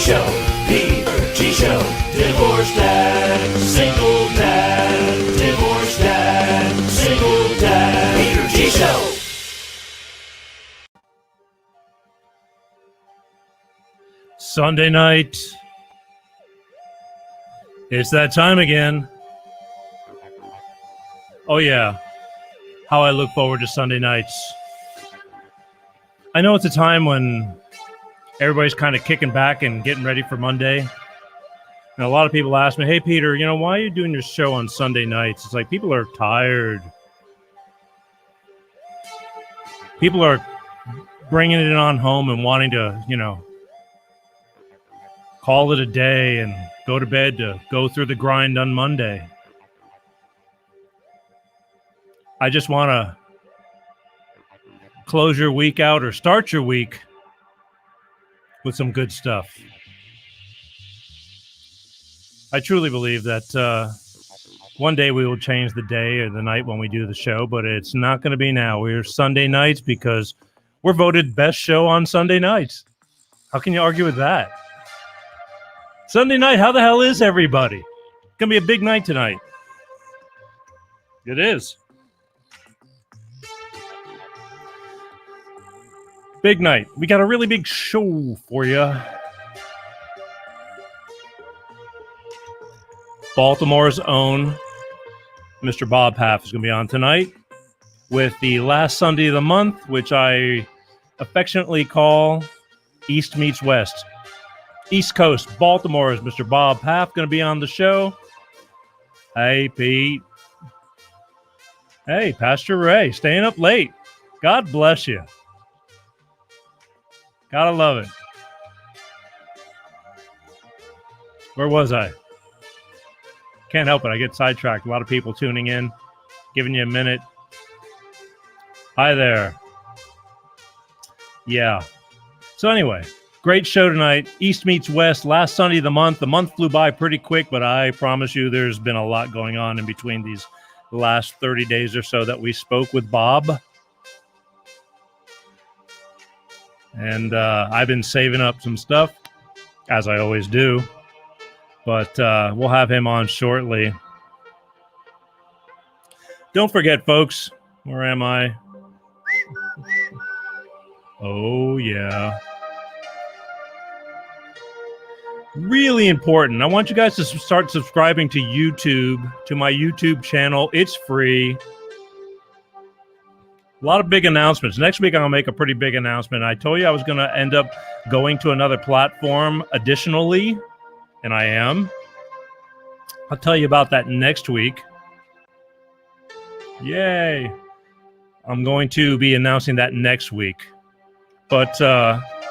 Show, P.G. Show. Divorced dad, single dad, divorced dad, single dad, P.G. Show. Sunday night. It's that time again. Oh yeah, how I look forward to Sunday nights. I know it's a time when everybody's kind of kicking back and getting ready for Monday. And a lot of people ask me, hey, Peter, why are you doing your show on Sunday nights? It's like people are tired. People are bringing it on home and wanting to, call it a day and go to bed to go through the grind on Monday. I just want to close your week out or start your week with some good stuff. I truly believe that one day we will change the day or the night when we do the show, but it's not going to be now. We're Sunday nights because we're voted best show on Sunday nights. How can you argue with that? Sunday night, how the hell is everybody? It's going to be a big night tonight. It is. Big night. We got a really big show for you. Baltimore's own Mr. Bob Paff is going to be on tonight with the last Sunday of the month, which I affectionately call East Meets West. East Coast, Baltimore's Mr. Bob Paff going to be on the show. Hey, Pete. Hey, Pastor Ray, staying up late. God bless you. Gotta love it. Where was I? Can't help it. I get sidetracked. A lot of people tuning in, giving you a minute. Hi there. Yeah. So anyway, great show tonight. East meets West. Last Sunday of the month. The month flew by pretty quick, but I promise you there's been a lot going on in between these last 30 days or so that we spoke with Bob. And I've been saving up some stuff, as I always do. But we'll have him on shortly. Don't forget, folks. Where am I? Oh, yeah. Really important. I want you guys to start subscribing to YouTube, to my YouTube channel. It's free. A lot of big announcements. Next week, I'm going to make a pretty big announcement. I told you I was going to end up going to another platform additionally, and I am. I'll tell you about that next week. Yay. I'm going to be announcing that next week. But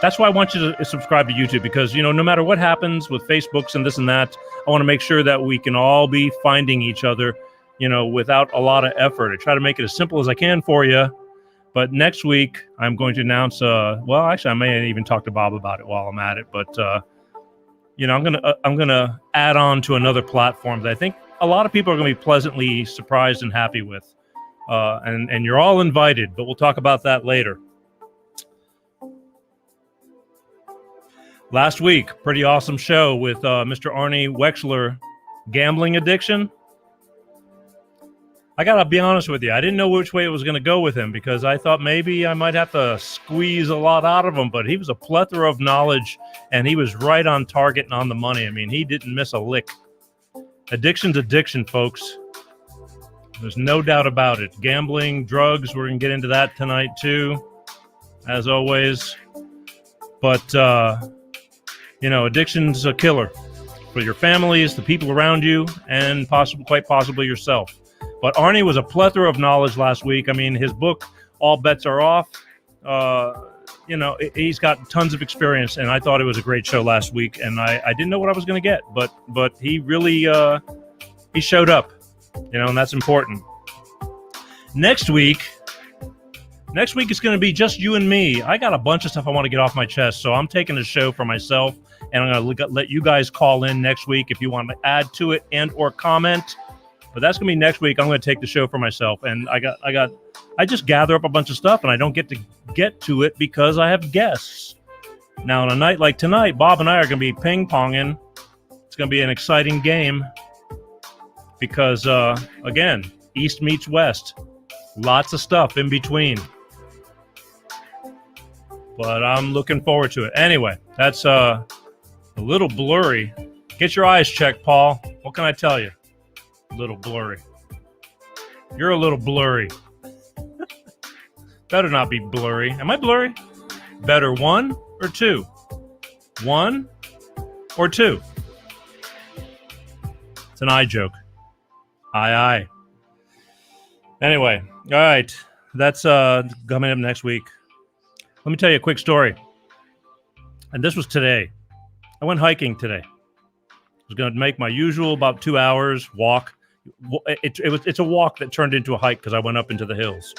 that's why I want you to subscribe to YouTube because, no matter what happens with Facebooks and this and that, I want to make sure that we can all be finding each other, without a lot of effort. I try to make it as simple as I can for you. But next week, I'm going to announce, actually, I may even talk to Bob about it while I'm at it. But, I'm gonna add on to another platform that I think a lot of people are going to be pleasantly surprised and happy with. And you're all invited, but we'll talk about that later. Last week, pretty awesome show with Mr. Arnie Wexler, gambling addiction. I got to be honest with you. I didn't know which way it was going to go with him because I thought maybe I might have to squeeze a lot out of him, but he was a plethora of knowledge, and he was right on target and on the money. I mean, he didn't miss a lick. Addiction's addiction, folks. There's no doubt about it. Gambling, drugs, we're going to get into that tonight too, as always. But, addiction's a killer for your families, the people around you, and quite possibly yourself. But Arnie was a plethora of knowledge last week. I mean, his book, All Bets Are Off, he's got tons of experience, and I thought it was a great show last week, and I didn't know what I was going to get, but he really he showed up, and that's important. Next week is going to be just you and me. I got a bunch of stuff I want to get off my chest, so I'm taking the show for myself, and I'm going to let you guys call in next week if you want to add to it and or comment. But that's going to be next week. I'm going to take the show for myself. And I just gather up a bunch of stuff and I don't get to it because I have guests. Now, on a night like tonight, Bob and I are going to be ping-ponging. It's going to be an exciting game because, again, East meets West. Lots of stuff in between. But I'm looking forward to it. Anyway, that's a little blurry. Get your eyes checked, Paul. What can I tell you? A little blurry. You're a little blurry. Better not be blurry. Am I blurry? Better 1 or 2? 1 or 2? It's an eye joke. Aye. Anyway, all right. That's coming up next week. Let me tell you a quick story. And this was today. I went hiking today. I was going to make my usual about 2 hours walk. It's a walk that turned into a hike because I went up into the hills.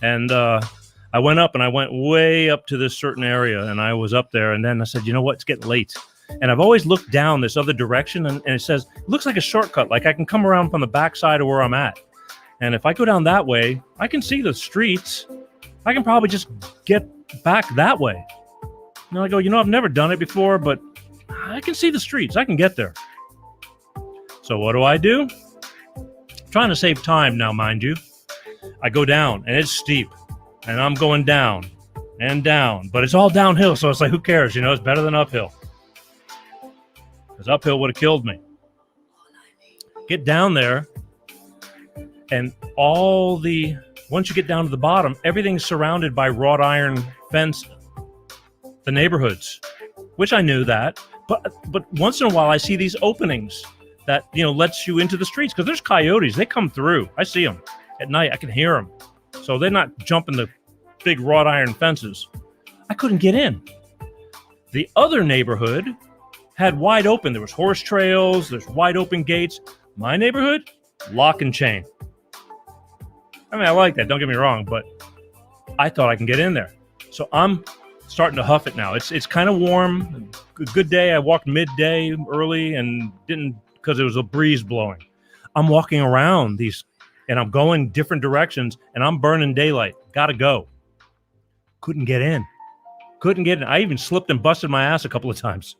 And I went up and I went way up to this certain area and I was up there and then I said, you know what, it's getting late. And I've always looked down this other direction and it says, it looks like a shortcut, like I can come around from the backside of where I'm at. And if I go down that way, I can see the streets. I can probably just get back that way. And I go, I've never done it before, but I can see the streets. I can get there. So what do? I'm trying to save time now, mind you. I go down, and it's steep. And I'm going down and down. But it's all downhill, so it's like, who cares? It's better than uphill. Because uphill would have killed me. Get down there, and once you get down to the bottom, everything's surrounded by wrought iron fence, the neighborhoods, which I knew that. But once in a while, I see these openings that, lets you into the streets because there's coyotes. They come through. I see them at night. I can hear them. So they're not jumping the big wrought iron fences. I couldn't get in. The other neighborhood had wide open. There was horse trails. There's wide open gates. My neighborhood, lock and chain. I mean, I like that. Don't get me wrong, but I thought I can get in there. So I'm starting to huff it now. It's kind of warm. A good day. I walked midday early and didn't because it was a breeze blowing. I'm walking around these and I'm going different directions and I'm burning daylight. Gotta go. Couldn't get in. I even slipped and busted my ass a couple of times.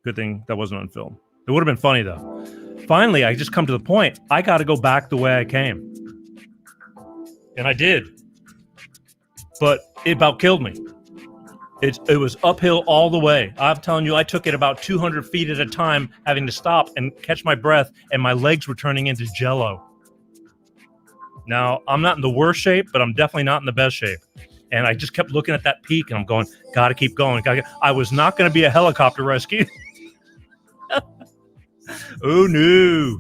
Good thing that wasn't on film. It would have been funny though. Finally, I just come to the point. I got to go back the way I came. And I did. But it about killed me. It was uphill all the way. I'm telling you, I took it about 200 feet at a time, having to stop and catch my breath, and my legs were turning into jello. Now, I'm not in the worst shape, but I'm definitely not in the best shape. And I just kept looking at that peak, and I'm going, gotta keep going. I was not going to be a helicopter rescue. Oh, no.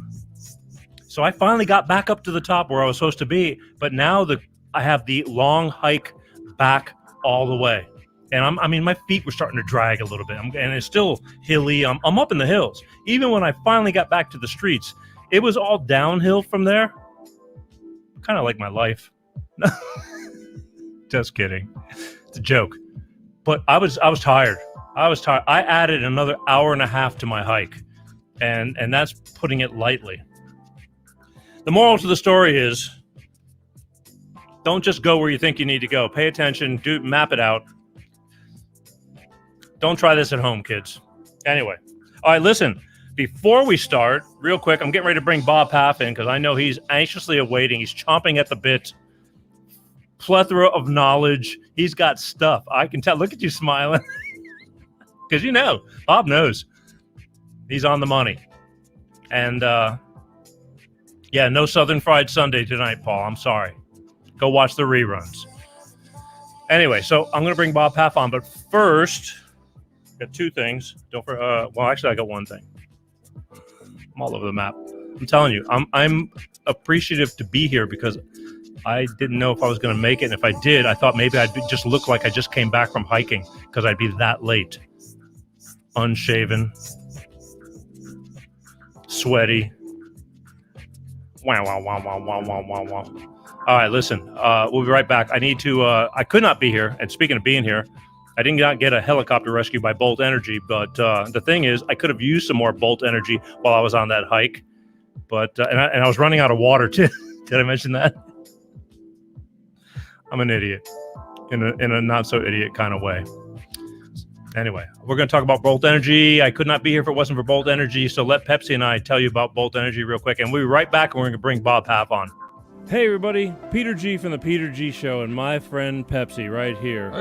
So I finally got back up to the top where I was supposed to be, but now I have the long hike back all the way. And my feet were starting to drag a little bit, and it's still hilly. I'm up in the hills. Even when I finally got back to the streets, it was all downhill from there. Kind of like my life. Just kidding. It's a joke. But I was tired. I added another hour and a half to my hike, and that's putting it lightly. The moral to the story is, don't just go where you think you need to go. Pay attention. Map it out. Don't try this at home, kids. Anyway. All right, listen. Before we start, real quick, I'm getting ready to bring Bob Paff in because I know he's anxiously awaiting. He's chomping at the bit. Plethora of knowledge. He's got stuff. I can tell. Look at you smiling. Because Bob knows. He's on the money. And, no Southern Fried Sunday tonight, Paul. I'm sorry. Go watch the reruns. Anyway, so I'm going to bring Bob Paff on, but first, got two things. Actually, I got one thing. I'm all over the map. I'm telling you, I'm appreciative to be here because I didn't know if I was going to make it. And if I did, I thought maybe I'd just look like I just came back from hiking because I'd be that late. Unshaven. Sweaty. Wow. All right, listen, we'll be right back. I could not be here. And speaking of being here, I did not get a helicopter rescue by Bolt Energy. But the thing is, I could have used some more Bolt Energy while I was on that hike. But and I was running out of water, too. Did I mention that? I'm an idiot. in a not so idiot kind of way. Anyway, we're going to talk about Bolt Energy. I could not be here if it wasn't for Bolt Energy, so let Pepsi and I tell you about Bolt Energy real quick, and we'll be right back, and we're going to bring Bob Paff on. Hey, everybody. Peter G from the Peter G Show and my friend Pepsi right here.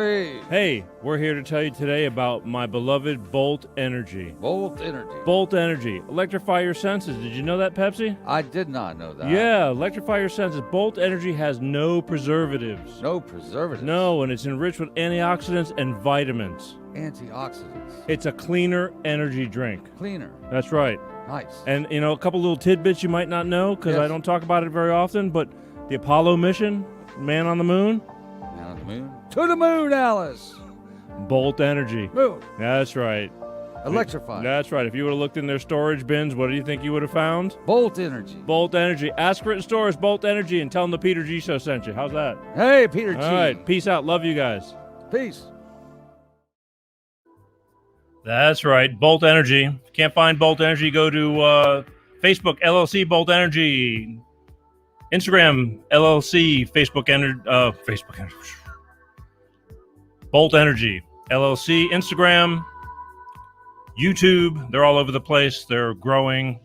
Hey, we're here to tell you today about my beloved Bolt Energy. Bolt Energy. Bolt Energy. Electrify your senses. Did you know that, Pepsi? I did not know that. Yeah, electrify your senses. Bolt Energy has no preservatives. No preservatives? No, and it's enriched with antioxidants and vitamins. Antioxidants. It's a cleaner energy drink. Cleaner. That's right. Nice. And, you know, a couple little tidbits you might not know because Yes. I don't talk about it very often, but the Apollo mission, man on the moon. Man on the moon. To the moon, Alice. Bolt Energy. Moon. That's right. Electrify. That's right. If you would have looked in their storage bins, what do you think you would have found? Bolt Energy. Bolt Energy. Ask for it in stores, Bolt Energy, and tell them the Peter G Show sent you. How's that? Hey, Peter G. All right. Peace out. Love you guys. Peace. That's right. Bolt Energy. If you can't find Bolt Energy, go to Facebook, LLC Bolt Energy. Instagram, LLC, Facebook Energy. Bolt Energy, LLC. Instagram, YouTube. They're all over the place. They're growing.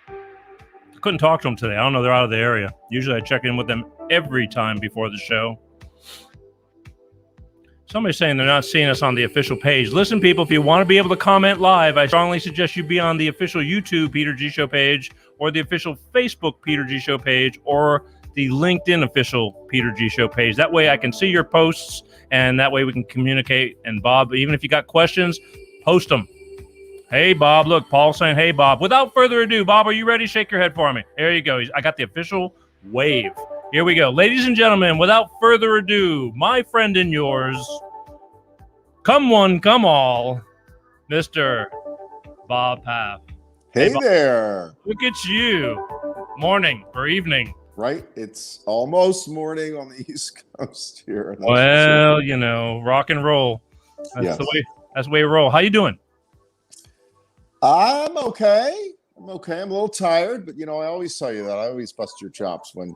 I couldn't talk to them today. I don't know. They're out of the area. Usually I check in with them every time before the show. Somebody's saying they're not seeing us on the official page. Listen, people, if you want to be able to comment live, I strongly suggest you be on the official YouTube Peter G Show page or the official Facebook Peter G Show page or the LinkedIn official Peter G Show page. That way I can see your posts, and that way we can communicate. And Bob, even if you got questions, post them. Hey, Bob. Look, Paul's saying, hey, Bob. Without further ado, Bob, are you ready? Shake your head for me. There you go. I got the official wave. Here we go. Ladies and gentlemen, without further ado, my friend and yours, come one, come all, Mr. Bob Paff. Hey Bob. there. Look at you. Morning or evening. Right? It's almost morning on the East Coast here. That's for Well, sure. you know, rock and roll. That's Yes. the way we roll. How you doing? I'm okay. I'm a little tired, but I always tell you that. I always bust your chops when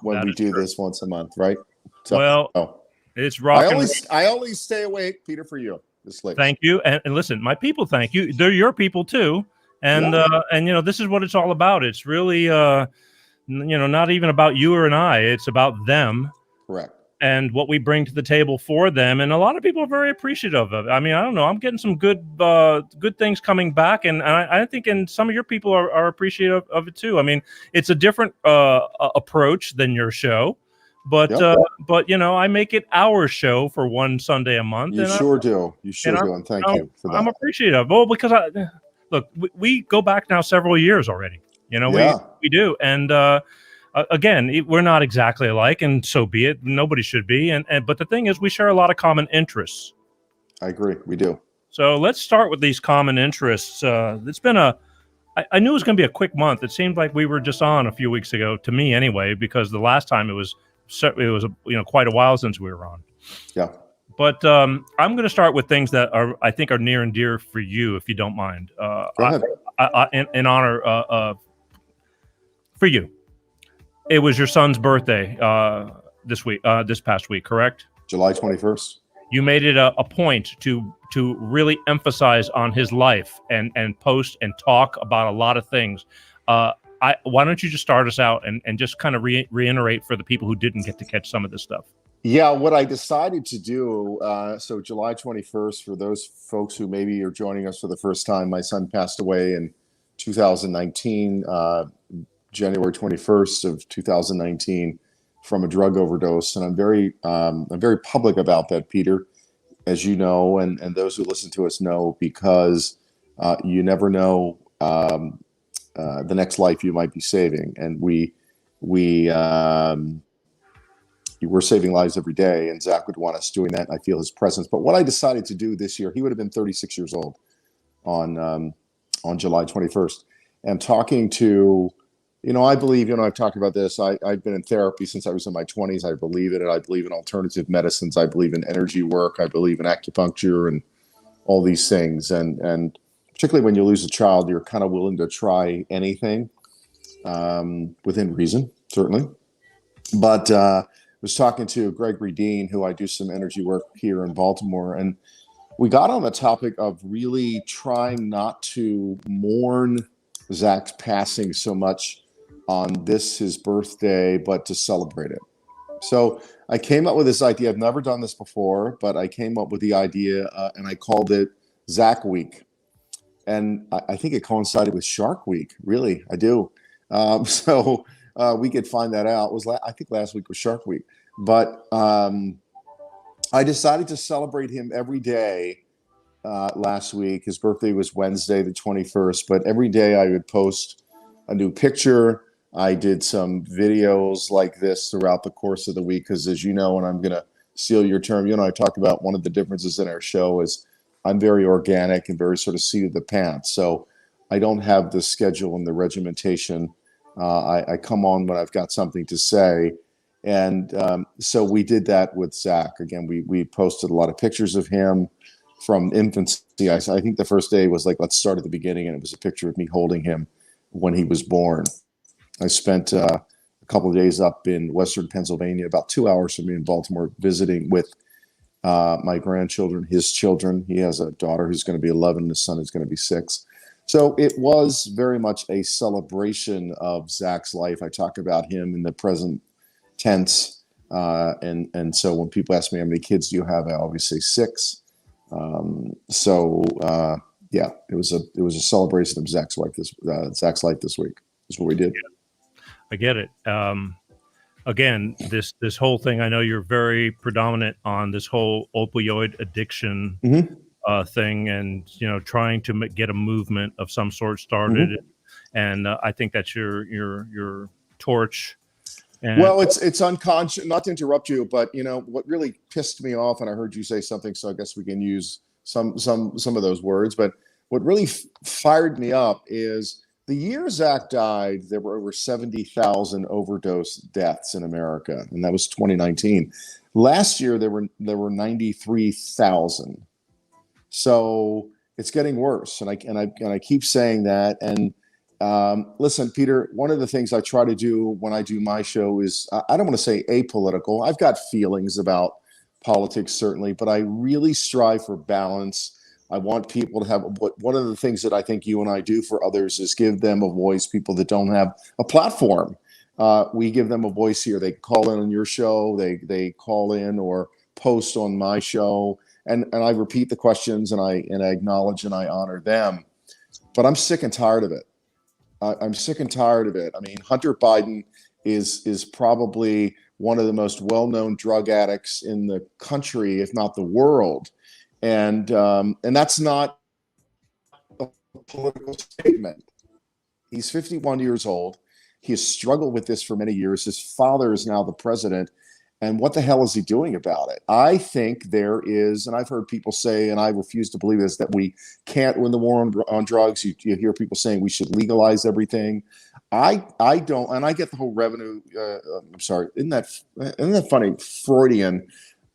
That we is do true. this once a month, right? So, Well, it's rock and roll. I always stay awake, Peter, for you this late. Thank you. And listen, my people, thank you. They're your people too. And Yeah. this is what it's all about. It's really not even about you or I. It's about them Correct. and what we bring to the table for them. And a lot of people are very appreciative of it. I mean, I don't know. I'm getting some good things coming back. And I think some of your people are appreciative of it too. I mean, it's a different approach than your show. But Yep. I make it our show for one Sunday a month. You sure do. You sure do. And thank you for that. I'm appreciative. Well, because look, we go back now several years already. Yeah. We do. And again, we're not exactly alike, and so be it. Nobody should be. But the thing is, we share a lot of common interests. I agree. We do. So let's start with these common interests. It's been I knew it was going to be a quick month. It seemed like we were just on a few weeks ago, to me anyway, because the last time it was quite a while since we were on. Yeah. But I'm going to start with things that I think are near and dear for you, if you don't mind. Go ahead. In honor for you, it was your son's birthday this past week, correct? July 21st. You made it a point to really emphasize on his life and post and talk about a lot of things. Why don't you just start us out and just kind of reiterate for the people who didn't get to catch some of this stuff? Yeah, what I decided to do, so July 21st, for those folks who maybe are joining us for the first time, my son passed away in 2019, January 21st of 2019, from a drug overdose. And I'm very public about that, Peter, as you know, and those who listen to us know, because you never know the next life you might be saving. And we're saving lives every day, and Zach would want us doing that. And I feel his presence. But what I decided to do this year, he would have been 36 years old on July 21st. And talking to, I believe, I've talked about this. I've been in therapy since I was in my 20s. I believe in it. I believe in alternative medicines. I believe in energy work. I believe in acupuncture and all these things. And particularly when you lose a child, you're kind of willing to try anything within reason, certainly. But was talking to Gregory Dean, who I do some energy work here in Baltimore, and we got on the topic of really trying not to mourn Zach's passing so much on his birthday, but to celebrate it. So I came up with this idea. I've never done this before, but I came up with the idea, and I called it Zach Week. And I think it coincided with Shark Week. Really, I do. So we could find that out. I think last week was Shark Week. But I decided to celebrate him every day last week. His birthday was Wednesday, the 21st. But every day I would post a new picture. I did some videos like this throughout the course of the week because, as you know, and I'm going to steal your term, you and I talked about one of the differences in our show is I'm very organic and very sort of seat of the pants. So I don't have the schedule and the regimentation. I come on when I've got something to say. And so we did that with Zach. Again, we posted a lot of pictures of him from infancy. I think the first day was like, let's start at the beginning. And it was a picture of me holding him when he was born. I spent a couple of days up in Western Pennsylvania, about 2 hours from me in Baltimore, visiting with my grandchildren, his children. He has a daughter who's going to be 11. His son is going to be 6. So it was very much a celebration of Zach's life. I talk about him in the present tense. And so when people ask me how many kids do you have, I always say 6. Yeah, it was a celebration of Zach's life this week. Is what we did. I get it. Again, this whole thing, I know you're very predominant on this whole opioid addiction thing, and trying to get a movement of some sort started. And I think that's your torch. And well, it's unconscious. Not to interrupt you, but what really pissed me off, and I heard you say something, so I guess we can use some of those words. But what really fired me up is, the year Zach died, there were over 70,000 overdose deaths in America, and that was 2019. Last year, there were 93,000. So it's getting worse, and I keep saying that. And listen, Peter, one of the things I try to do when I do my show is I don't want to say apolitical. I've got feelings about politics, certainly, but I really strive for balance. I want people to have one of the things that I think you and I do for others is give them a voice, people that don't have a platform. We give them a voice here. They call in on your show. They call in or post on my show. And I repeat the questions and I acknowledge and I honor them. But I'm sick and tired of it. I'm sick and tired of it. I mean, Hunter Biden is probably one of the most well-known drug addicts in the country, if not the world. And that's not a political statement. He's 51 years old. He has struggled with this for many years. His father is now the president. And what the hell is he doing about it? I think there is, and I've heard people say, and I refuse to believe this, that we can't win the war on drugs. You hear people saying we should legalize everything. I don't, and I get the whole revenue. I'm sorry, isn't that funny? Freudian.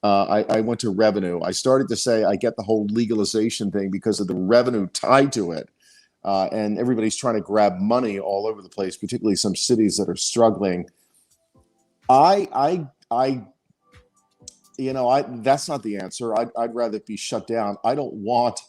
I went to revenue. I started to say I get the whole legalization thing because of the revenue tied to it. And everybody's trying to grab money all over the place, particularly some cities that are struggling. That's not the answer. I'd rather it be shut down. I don't want,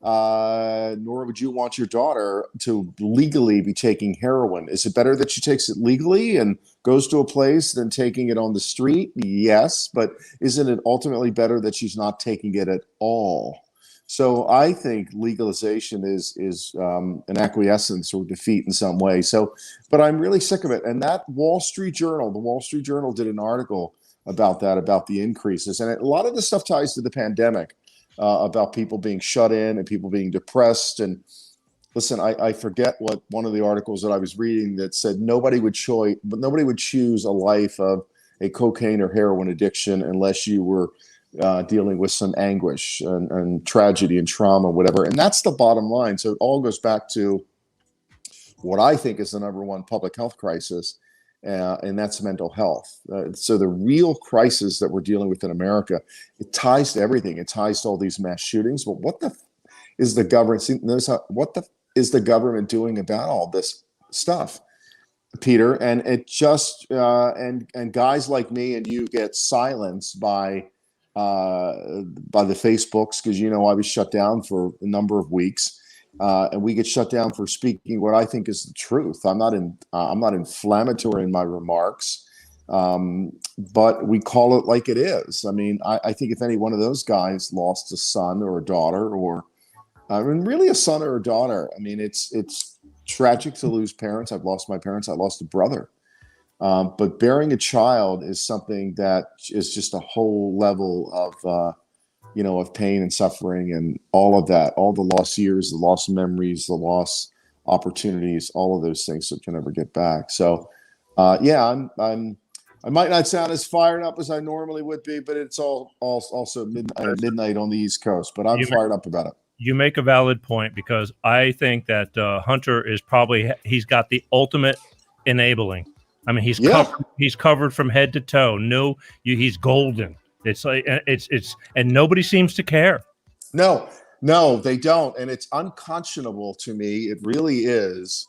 nor would you want your daughter to legally be taking heroin. Is it better that she takes it legally and goes to a place than taking it on the street? Yes, but isn't it ultimately better that she's not taking it at all? So I think legalization is an acquiescence or defeat in some way. So, but I'm really sick of it. And that the Wall Street Journal did an article about that, about the increases. And a lot of the stuff ties to the pandemic, about people being shut in and people being depressed. And listen, I forget what one of the articles that I was reading that said nobody would choose a life of a cocaine or heroin addiction unless you were dealing with some anguish and tragedy and trauma, whatever. And that's the bottom line. So it all goes back to what I think is the number one public health crisis, and that's mental health. So the real crisis that we're dealing with in America, it ties to everything. It ties to all these mass shootings. But what the is the government? Is the government doing about all this stuff? Peter, and it just and guys like me and you get silenced by the Facebooks, because I was shut down for a number of weeks, and we get shut down for speaking what I think is the truth. I'm not inflammatory in my remarks, but we call it like it is. I mean, I think if any one of those guys lost a son or a daughter, or really a son or a daughter, I mean, it's tragic to lose parents. I've lost my parents. I lost a brother. But bearing a child is something that is just a whole level of pain and suffering and all of that, all the lost years, the lost memories, the lost opportunities, all of those things that you never get back. So, I might not sound as fired up as I normally would be, but it's also midnight on the East Coast. But I'm fired up about it. You make a valid point, because I think that Hunter is he's got the ultimate enabling. I mean, he's covered from head to toe. He's golden. It's like and nobody seems to care. No, they don't, and it's unconscionable to me. It really is.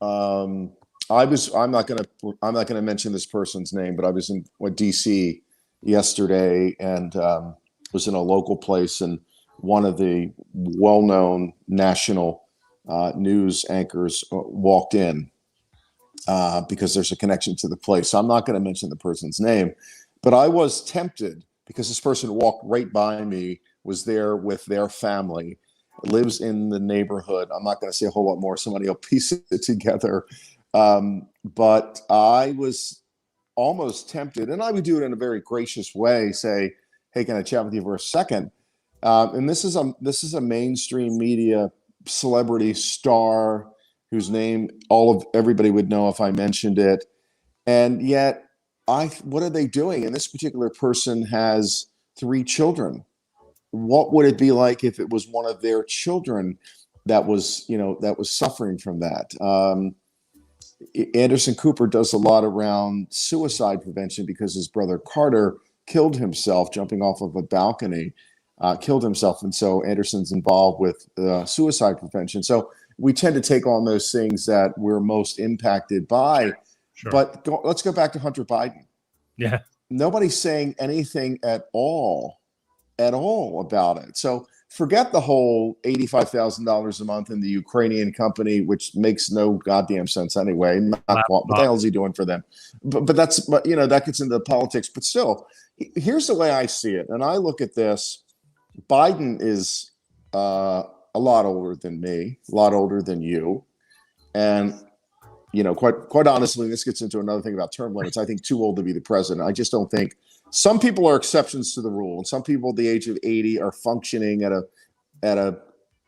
I'm not gonna mention this person's name, but I was in DC yesterday, and was in a local place, and one of the well-known national news anchors walked in because there's a connection to the place. So I'm not going to mention the person's name, but I was tempted, because this person walked right by me, was there with their family, lives in the neighborhood. I'm not going to say a whole lot more. Somebody will piece it together. But I was almost tempted, and I would do it in a very gracious way, say, hey, can I chat with you for a second? And this is a mainstream media celebrity star whose name everybody would know if I mentioned it. And yet, what are they doing? And this particular person has 3 children. What would it be like if it was one of their children that was suffering from that? Anderson Cooper does a lot around suicide prevention, because his brother Carter killed himself jumping off of a balcony. Killed himself, and so Anderson's involved with suicide prevention. So we tend to take on those things that we're most impacted by. Sure. But let's go back to Hunter Biden. Yeah, Nobody's saying anything at all about it. So forget the whole $85,000 a month in the Ukrainian company, which makes no goddamn sense anyway. What the hell is he doing for them? But that gets into the politics. But still, here's the way I see it, and I look at this. Biden is a lot older than me, a lot older than you, and quite honestly, this gets into another thing about term limits. I think too old to be the president. I just don't think. Some people are exceptions to the rule, and some people at the age of 80 are functioning at a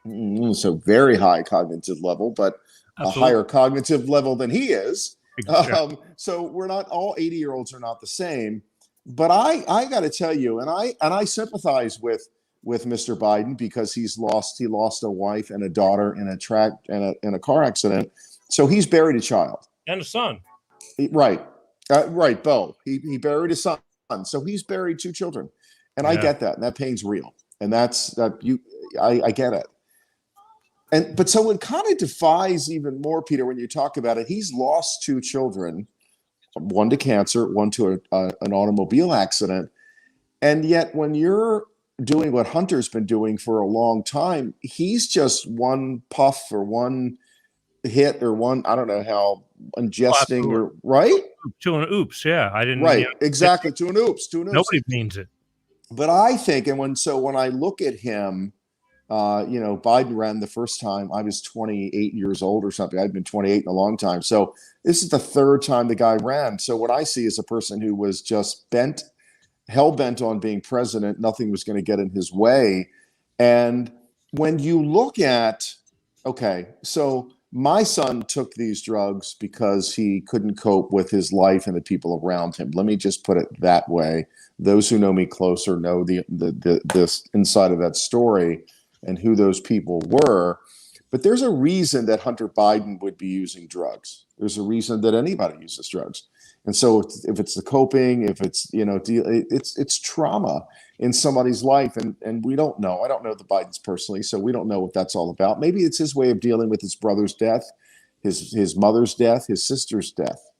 very high cognitive level, but Absolutely. A higher cognitive level than he is. Exactly. So we're not all 80-year-olds are not the same. But I got to tell you, and I sympathize with Mr. Biden, because he lost a wife and a daughter in a car accident. So he's buried a child And a son. Right, Bo. He buried his son, so he's buried 2 children, and I get that, and that pain's real, and I get it. But so it kind of defies even more, Peter, when you talk about it. He's lost 2 children, one to cancer, one to an automobile accident, and yet when you're doing what Hunter's been doing for a long time, he's just one puff or one hit or one, I don't know how, ingesting or right to an oops. Yeah, I didn't. Right, exactly, to an oops. Nobody means it. But I think, and when I look at him, Biden ran the first time I was 28 years old or something. I've been 28 in a long time. So this is the 3rd time the guy ran. So what I see is a person who was just hell bent on being president. Nothing was going to get in his way. And when you look at, okay, so my son took these drugs because he couldn't cope with his life and the people around him. Let me just put it that way. Those who know me closer know this inside of that story and who those people were. But there's a reason that Hunter Biden would be using drugs. There's a reason that anybody uses drugs. And so if it's the coping, if it's, it's trauma in somebody's life. And we don't know. I don't know the Bidens personally, so we don't know what that's all about. Maybe it's his way of dealing with his brother's death. his mother's death, his sister's death.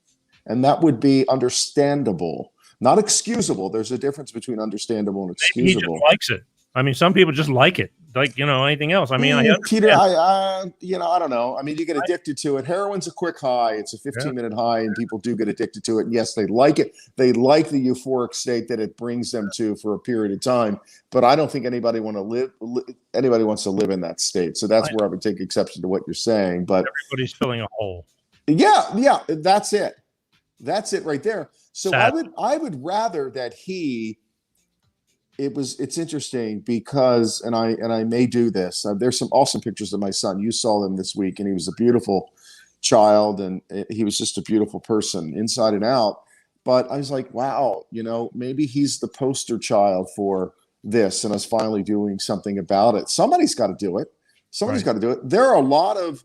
And that would be understandable, not excusable. There's a difference between understandable and Maybe he excusable. just likes it. I mean, some people just like it, like, you know, anything else. I mean, Peter, you know, I don't know. I mean, you get addicted to it. Heroin's a quick high. It's a 15-minute high, and people do get addicted to it. And yes, they like it. They like the euphoric state that it brings them to for a period of time. But I don't think anybody wants to live in that state. So that's where I would take exception to what you're saying. But everybody's filling a hole. Yeah, that's it. That's it right there. So Sad. I would rather that it's interesting because, and I may do this. There's some awesome pictures of my son. You saw them this week, and he was a beautiful child, and he was just a beautiful person inside and out. But I was like, wow, you know, maybe he's the poster child for this, and us finally doing something about it. Somebody's got to do it. Somebody's got to do it. There are a lot of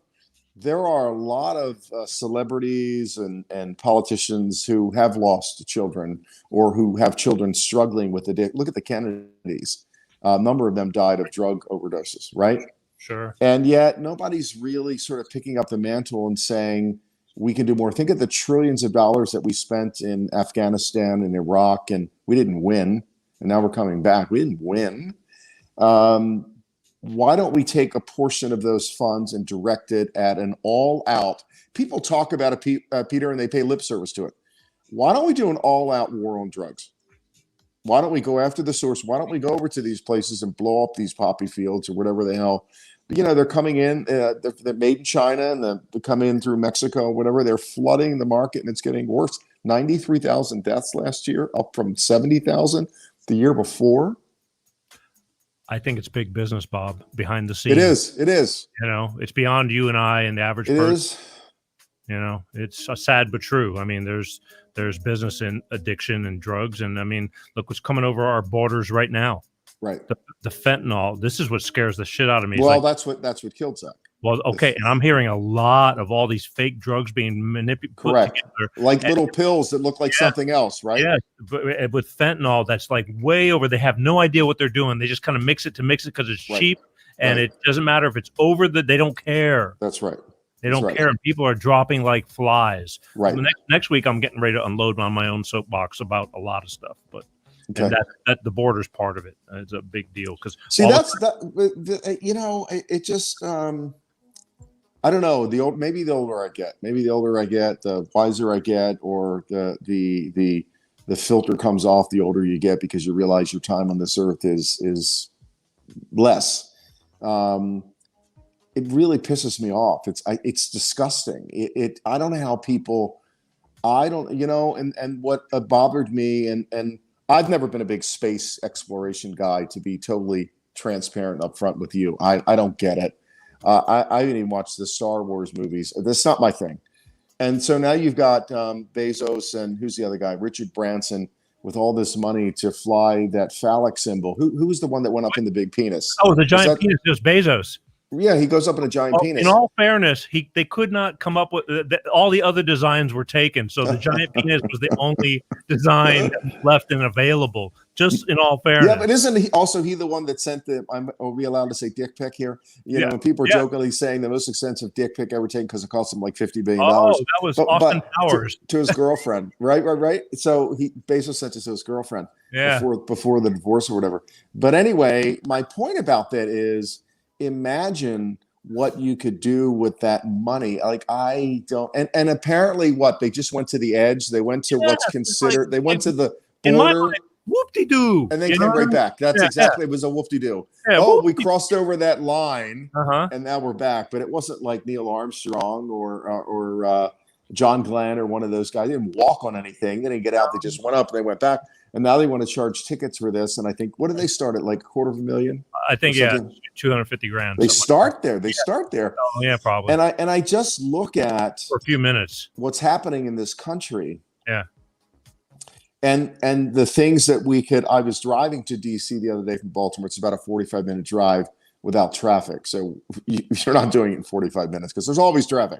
celebrities and politicians who have lost children or who have children struggling with addiction. Look at the Kennedys. A number of them died of drug overdoses, right? Sure. And yet nobody's really sort of picking up the mantle and saying we can do more. Think of the trillions of dollars that we spent in Afghanistan and Iraq, and we didn't win. And now we're coming back. We didn't win. Why don't we take a portion of those funds and direct it at an all-out? People talk about it, Peter, and they pay lip service to it. Why don't we do an all-out war on drugs? Why don't we go after the source? Why don't we go over to these places and blow up these poppy fields or whatever the hell? You know, they're coming in, they're made in China, and they come in through Mexico, whatever. They're flooding the market, and it's getting worse. 93,000 deaths last year, up from 70,000 the year before. I think it's big business, Bob, behind the scenes. It is. You know, it's beyond you and I and the average person. It is. You know, it's sad but true. I mean, there's business in addiction and drugs. And I mean, look what's coming over our borders right now. Right. The fentanyl. This is what scares the shit out of me. Well, that's what killed Zach. Well, okay, and I'm hearing a lot of all these fake drugs being manipulated. Correct. Like little pills that look like something else, right? Yeah, but with fentanyl, that's like way over. They have no idea what they're doing. They just kind of mix it because it's cheap, and it doesn't matter if it's over. They don't care. That's right. They don't care, and people are dropping like flies. Right. So next week, I'm getting ready to unload on my own soapbox about a lot of stuff, but. Okay. And that the borders part of it is a big deal because you know, it just I don't know. Maybe the older I get, the wiser I get, or the filter comes off the older you get because you realize your time on this earth is less. It really pisses me off. It's disgusting. I don't know how people. I don't, you know, and what bothered me, and I've never been a big space exploration guy, to be totally transparent up front with you. I don't get it. I didn't even watch the Star Wars movies. That's not my thing. And so now you've got Bezos and who's the other guy? Richard Branson, with all this money to fly that phallic symbol. Who was the one that went up in the big penis? Oh, the giant penis is Bezos. Yeah, he goes up in a giant penis. In all fairness, they could not come up with all the other designs were taken, so the giant penis was the only design left and available. Just in all fairness, yeah, but isn't he the one that sent the? Are we allowed to say dick pic here? You know, when people are jokingly saying the most expensive dick pic ever taken because it cost him like $50 billion. Oh, that was Austin Powers to his girlfriend, right. So Bezos sent it to his girlfriend before the divorce or whatever. But anyway, my point about that is, imagine what you could do with that money. Like, I don't, and apparently they just went to the edge. They went to what's considered, they went to the border. Whoop-de-doo. And then came right back. That's exactly, it was a whoop-de-doo. Yeah, we crossed over that line and now we're back. But it wasn't like Neil Armstrong or John Glenn or one of those guys. They didn't walk on anything. They didn't get out. They just went up and they went back. And now they want to charge tickets for this. And I think, what did they start at, like $250,000? I think, $250,000. They start there. They start there. Oh, yeah, probably. And I just look at for a few minutes what's happening in this country. Yeah. And the things that I was driving to DC the other day from Baltimore. It's about a 45-minute drive without traffic. So you're not doing it in 45 minutes because there's always traffic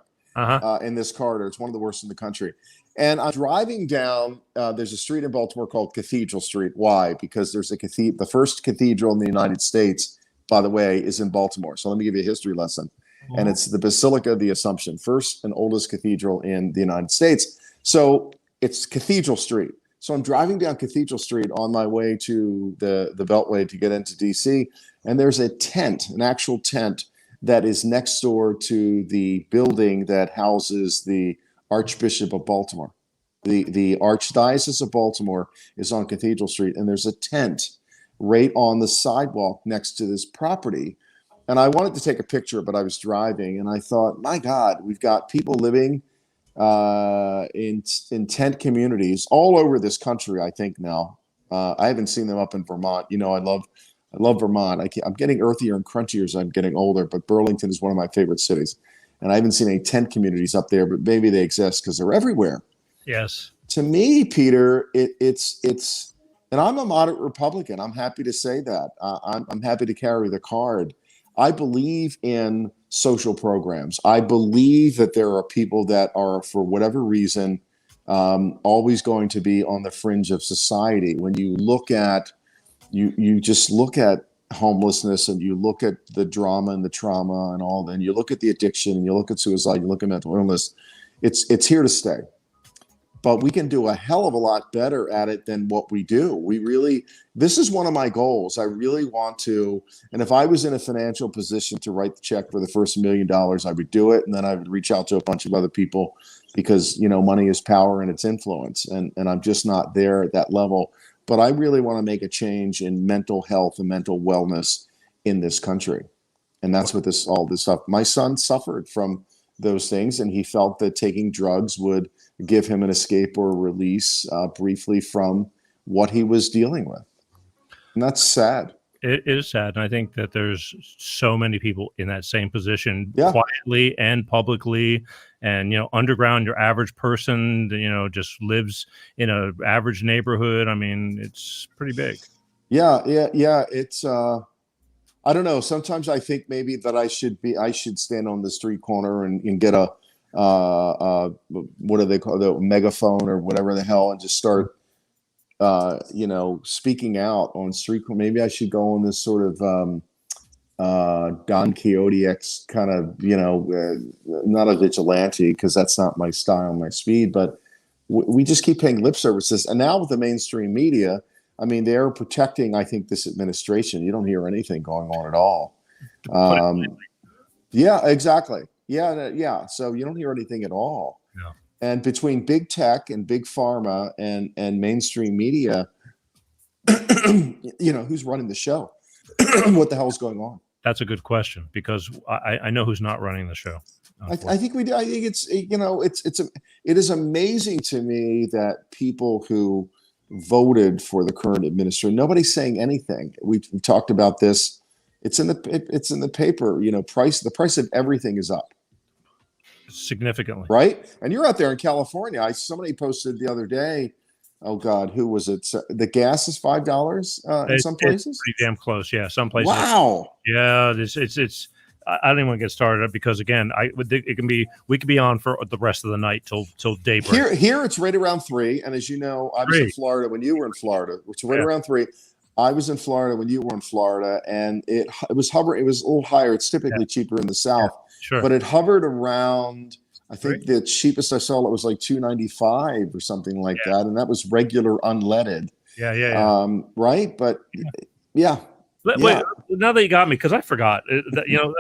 in this corridor. It's one of the worst in the country. And I'm driving down, there's a street in Baltimore called Cathedral Street. Why? Because there's the first cathedral in the United States, by the way, is in Baltimore. So let me give you a history lesson. and it's the Basilica of the Assumption, first and oldest cathedral in the United States. So it's Cathedral Street. So I'm driving down Cathedral Street on my way to the Beltway to get into DC, and there's a tent, an actual tent, that is next door to the building that houses the Archbishop of Baltimore. The Archdiocese of Baltimore is on Cathedral Street, and there's a tent right on the sidewalk next to this property. And I wanted to take a picture, but I was driving, and I thought, my God, we've got people living in tent communities all over this country, I think now. I haven't seen them up in Vermont. You know, I love Vermont. I'm getting earthier and crunchier as I'm getting older, but Burlington is one of my favorite cities. And I haven't seen any tent communities up there, but maybe they exist because they're everywhere. Yes. To me, Peter, it's, and I'm a moderate Republican. I'm happy to say that. I'm happy to carry the card. I believe in social programs. I believe that there are people that are, for whatever reason, always going to be on the fringe of society. When you look at, you just look at homelessness, and you look at the drama and the trauma and all that, and you look at the addiction, and you look at suicide, you look at mental illness. It's here to stay. But we can do a hell of a lot better at it than what we do. This is one of my goals. I really want to, and if I was in a financial position to write the check for the first $1 million, I would do it. And then I would reach out to a bunch of other people because, you know, money is power and it's influence. And I'm just not there at that level. But I really want to make a change in mental health and mental wellness in this country. And that's what all this stuff. My son suffered from those things, and he felt that taking drugs would give him an escape or a release briefly from what he was dealing with. And that's sad. It is sad. And I think that there's so many people in that same position, Yeah. quietly and publicly. And, you know, underground, your average person, you know, just lives in an average neighborhood. I mean, it's pretty big. Yeah. It's, I don't know. Sometimes I think maybe that I should stand on the street corner and get a, what do they call the megaphone or whatever the hell, and just start, speaking out on street. Maybe I should go on this sort of Don Quixote-X kind of, not a vigilante, because that's not my style, my speed. But we just keep paying lip services, and now with the mainstream media, I mean, they're protecting, I think, this administration. You don't hear anything going on at all. Yeah, exactly. Yeah. So you don't hear anything at all. Yeah. And between big tech and big pharma and mainstream media, who's running the show? What the hell is going on? That's a good question, because I know who's not running the show. I think we do. I think it is amazing to me that people who voted for the current administration, nobody's saying anything. We've talked about this. It's in the paper. The price of everything is up significantly, right? And you're out there in California. Somebody posted the other day. Oh God, who was it? So the gas is $5 in some places. It's pretty damn close. Yeah, some places. Wow. Yeah, it's. I don't even want to get started because again, we could be on for the rest of the night till daybreak. Here it's right around 3, and as you know, I was in Florida when you were in Florida. It's right around 3. I was in Florida when you were in Florida, and it was hovering. It was a little higher. It's typically cheaper in the South, sure, but it hovered around. I think the cheapest I saw it was like $2.95 or something like that, and that was regular unleaded. Yeah. Right, but yeah. Wait, now that you got me, because I forgot.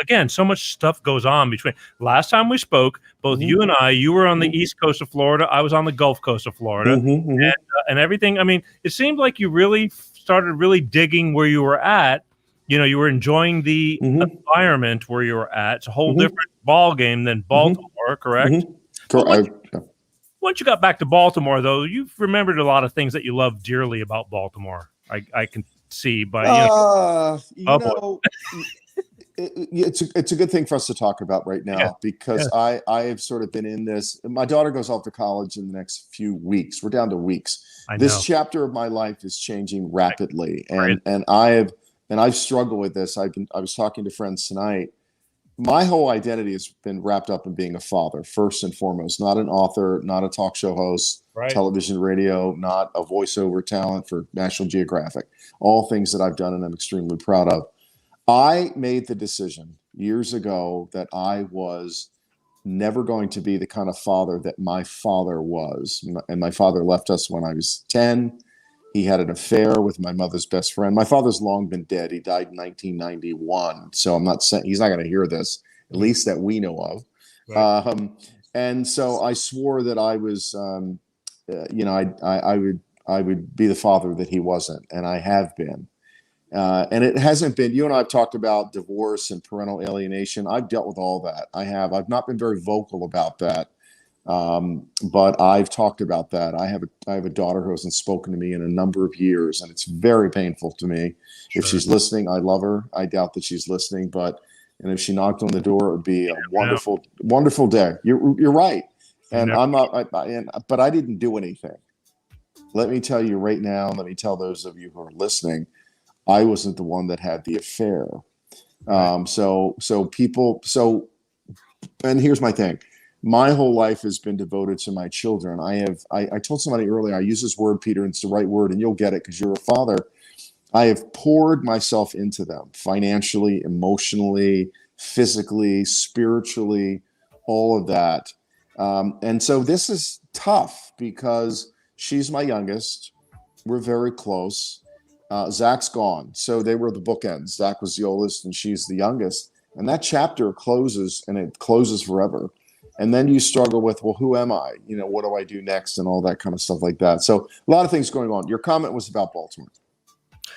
Again, so much stuff goes on between. Last time we spoke, both you and I, you were on the East Coast of Florida. I was on the Gulf Coast of Florida, and everything. I mean, it seemed like you really started really digging where you were at. You were enjoying the environment where you were at. It's a whole different ball game than Baltimore, correct? Correct. Once you got back to Baltimore, though, you've remembered a lot of things that you love dearly about Baltimore. I can see by it's a good thing for us to talk about right now, because I have sort of been in this. My daughter goes off to college in the next few weeks. We're down to weeks. This chapter of my life is changing rapidly, and I've struggled with this. I was talking to friends tonight. My whole identity has been wrapped up in being a father, first and foremost, not an author, not a talk show host, television, radio, not a voiceover talent for National Geographic, all things that I've done and I'm extremely proud of. I made the decision years ago that I was never going to be the kind of father that my father was. And my father left us when I was 10. He had an affair with my mother's best friend. My father's long been dead. He died in 1991. So I'm not saying he's not going to hear this, at least that we know of. Right. And so I swore that I was, I would be the father that he wasn't, and I have been. And it hasn't been. You and I have talked about divorce and parental alienation. I've dealt with all that. I have. I've not been very vocal about that, but I've talked about that. I have a daughter who hasn't spoken to me in a number of years, and it's very painful to me. Sure. If she's listening, I love her. I doubt that she's listening, but and if she knocked on the door, it would be a wonderful, wonderful day. You're right, and I'm not. But I didn't do anything. Let me tell you right now. Let me tell those of you who are listening. I wasn't the one that had the affair. And here's my thing. My whole life has been devoted to my children. I told somebody earlier, I use this word, Peter, and it's the right word, and you'll get it because you're a father. I have poured myself into them financially, emotionally, physically, spiritually, all of that. And so this is tough because she's my youngest. We're very close. Zach's gone. So they were the bookends. Zach was the oldest and she's the youngest. And that chapter closes, and it closes forever. And then you struggle with, well, who am I? What do I do next? And all that kind of stuff like that. So a lot of things going on. Your comment was about Baltimore.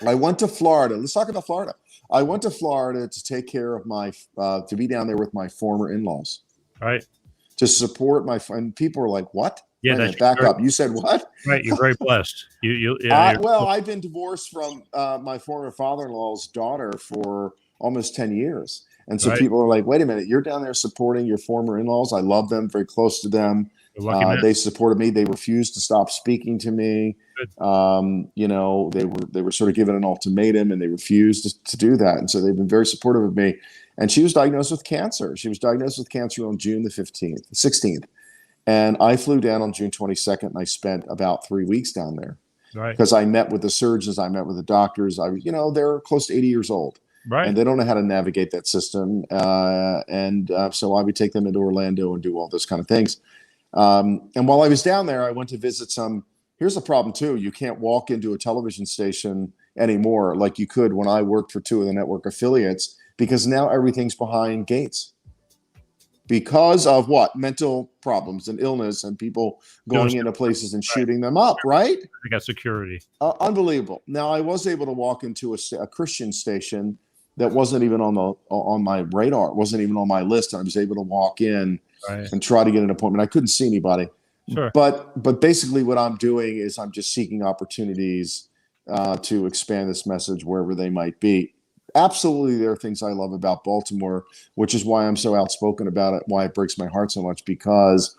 I went to Florida. Let's talk about Florida. I went to Florida to take care of to be down there with my former in-laws. Right. To support my friend. People were like, what? Yeah, back up. You said what? Right, you're very blessed. I've been divorced from my former father-in-law's daughter for almost 10 years. And so people are like, wait a minute, you're down there supporting your former in-laws. I love them, very close to them. They supported me. They refused to stop speaking to me. They were sort of given an ultimatum and they refused to do that. And so they've been very supportive of me. And she was diagnosed with cancer. She was diagnosed with cancer on June the 16th. And I flew down on June 22nd, and I spent about 3 weeks down there. Right. Because I met with the surgeons, I met with the doctors. They're close to 80 years old. Right. And they don't know how to navigate that system. So I would take them into Orlando and do all those kind of things. And while I was down there, I went to visit some. Here's the problem, too. You can't walk into a television station anymore like you could when I worked for two of the network affiliates, because now everything's behind gates. Because of what? Mental problems and illness and people going into places and shooting them up, right? I got security. Unbelievable. Now, I was able to walk into a Christian station that wasn't even on my radar. It wasn't even on my list. I was able to walk in and try to get an appointment. I couldn't see anybody. Sure. But basically what I'm doing is I'm just seeking opportunities to expand this message wherever they might be. Absolutely, there are things I love about Baltimore, which is why I'm so outspoken about it, why it breaks my heart so much, because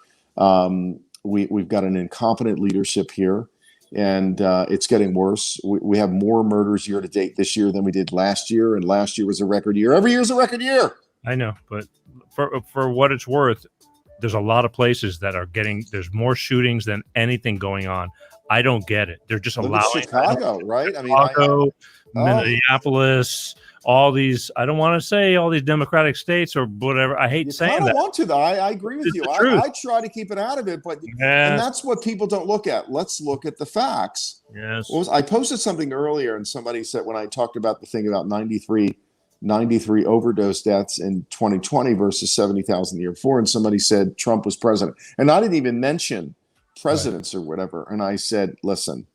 we've got an incompetent leadership here, and it's getting worse. We have more murders year to date this year than we did last year, and last year was a record year. Every year is a record year. I know, but for what it's worth, there's a lot of places that are there's more shootings than anything going on. I don't get it. They're just allowing Chicago, right? I mean, Chicago, Minneapolis, all these. I don't want to say all these Democratic states or whatever. I hate saying that. I don't want to, though. I agree with you. I try to keep it out of it, and that's what people don't look at. Let's look at the facts. Yes. I posted something earlier, and somebody said when I talked about the thing about 93 overdose deaths in 2020 versus 70,000 the year before, and somebody said Trump was president, and I didn't even mention presidents or whatever. And I said, listen,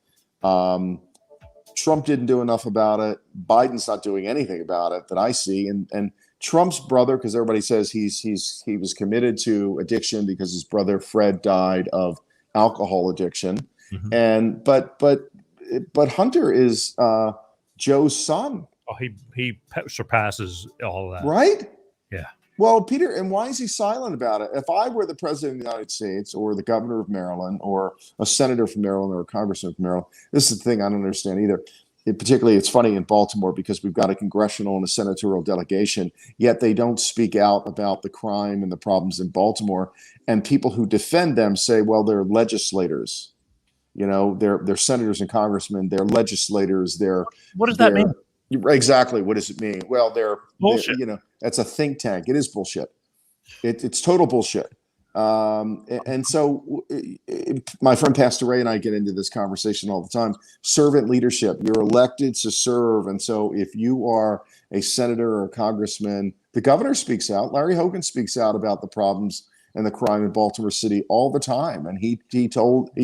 Trump didn't do enough about it. Biden's not doing anything about it that I see. And Trump's brother, because everybody says he was committed to addiction because his brother Fred died of alcohol addiction. Mm-hmm. And but Hunter is Joe's son. Oh, he surpasses all of that. Right? Yeah. Well, Peter, and why is he silent about it? If I were the president of the United States or the governor of Maryland or a senator from Maryland or a congressman from Maryland, this is the thing I don't understand either. Particularly, it's funny in Baltimore because we've got a congressional and a senatorial delegation, yet they don't speak out about the crime and the problems in Baltimore. And people who defend them say, well, they're legislators. They're senators and congressmen. They're legislators. What does that mean? Exactly. What does it mean? Well, they're bullshit. That's a think tank. It is bullshit. It's total bullshit. And so my friend Pastor Ray and I get into this conversation all the time. Servant leadership. You're elected to serve. And so if you are a senator or a congressman, the governor speaks out. Larry Hogan speaks out about the problems and the crime in Baltimore City all the time. And he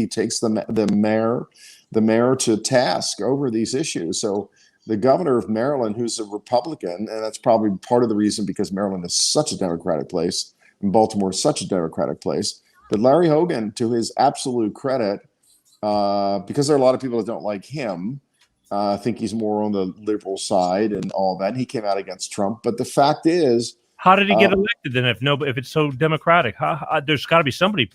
takes the mayor to task over these issues. So the governor of Maryland, who's a Republican, and that's probably part of the reason because Maryland is such a Democratic place and Baltimore is such a Democratic place. But Larry Hogan, to his absolute credit, because there are a lot of people that don't like him, I think he's more on the liberal side and all that. And he came out against Trump. But the fact is, how did he get elected then? If it's so Democratic, there's got to be somebody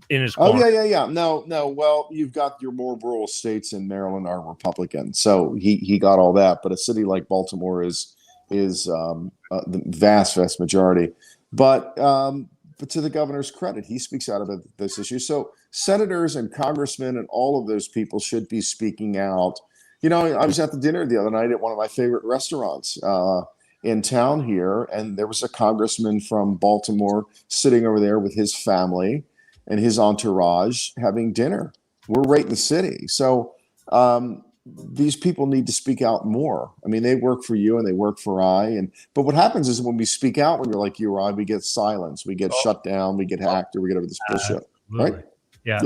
in his corner. Oh yeah. No. Well, you've got your more rural states in Maryland are Republican, so he got all that. But a city like Baltimore is the vast majority. But to the governor's credit, he speaks out about this issue. So senators and congressmen and all of those people should be speaking out. You know, I was at the dinner the other night at one of my favorite restaurants in town here, and there was a congressman from Baltimore sitting over there with his family and his entourage having dinner. We're right in the city. So these people need to speak out more. I mean, they work for you and they work for but what happens is when we speak out, when you're like you or I, we get silenced, we get shut down, we get hacked, or we get over this bullshit. Right? Yeah.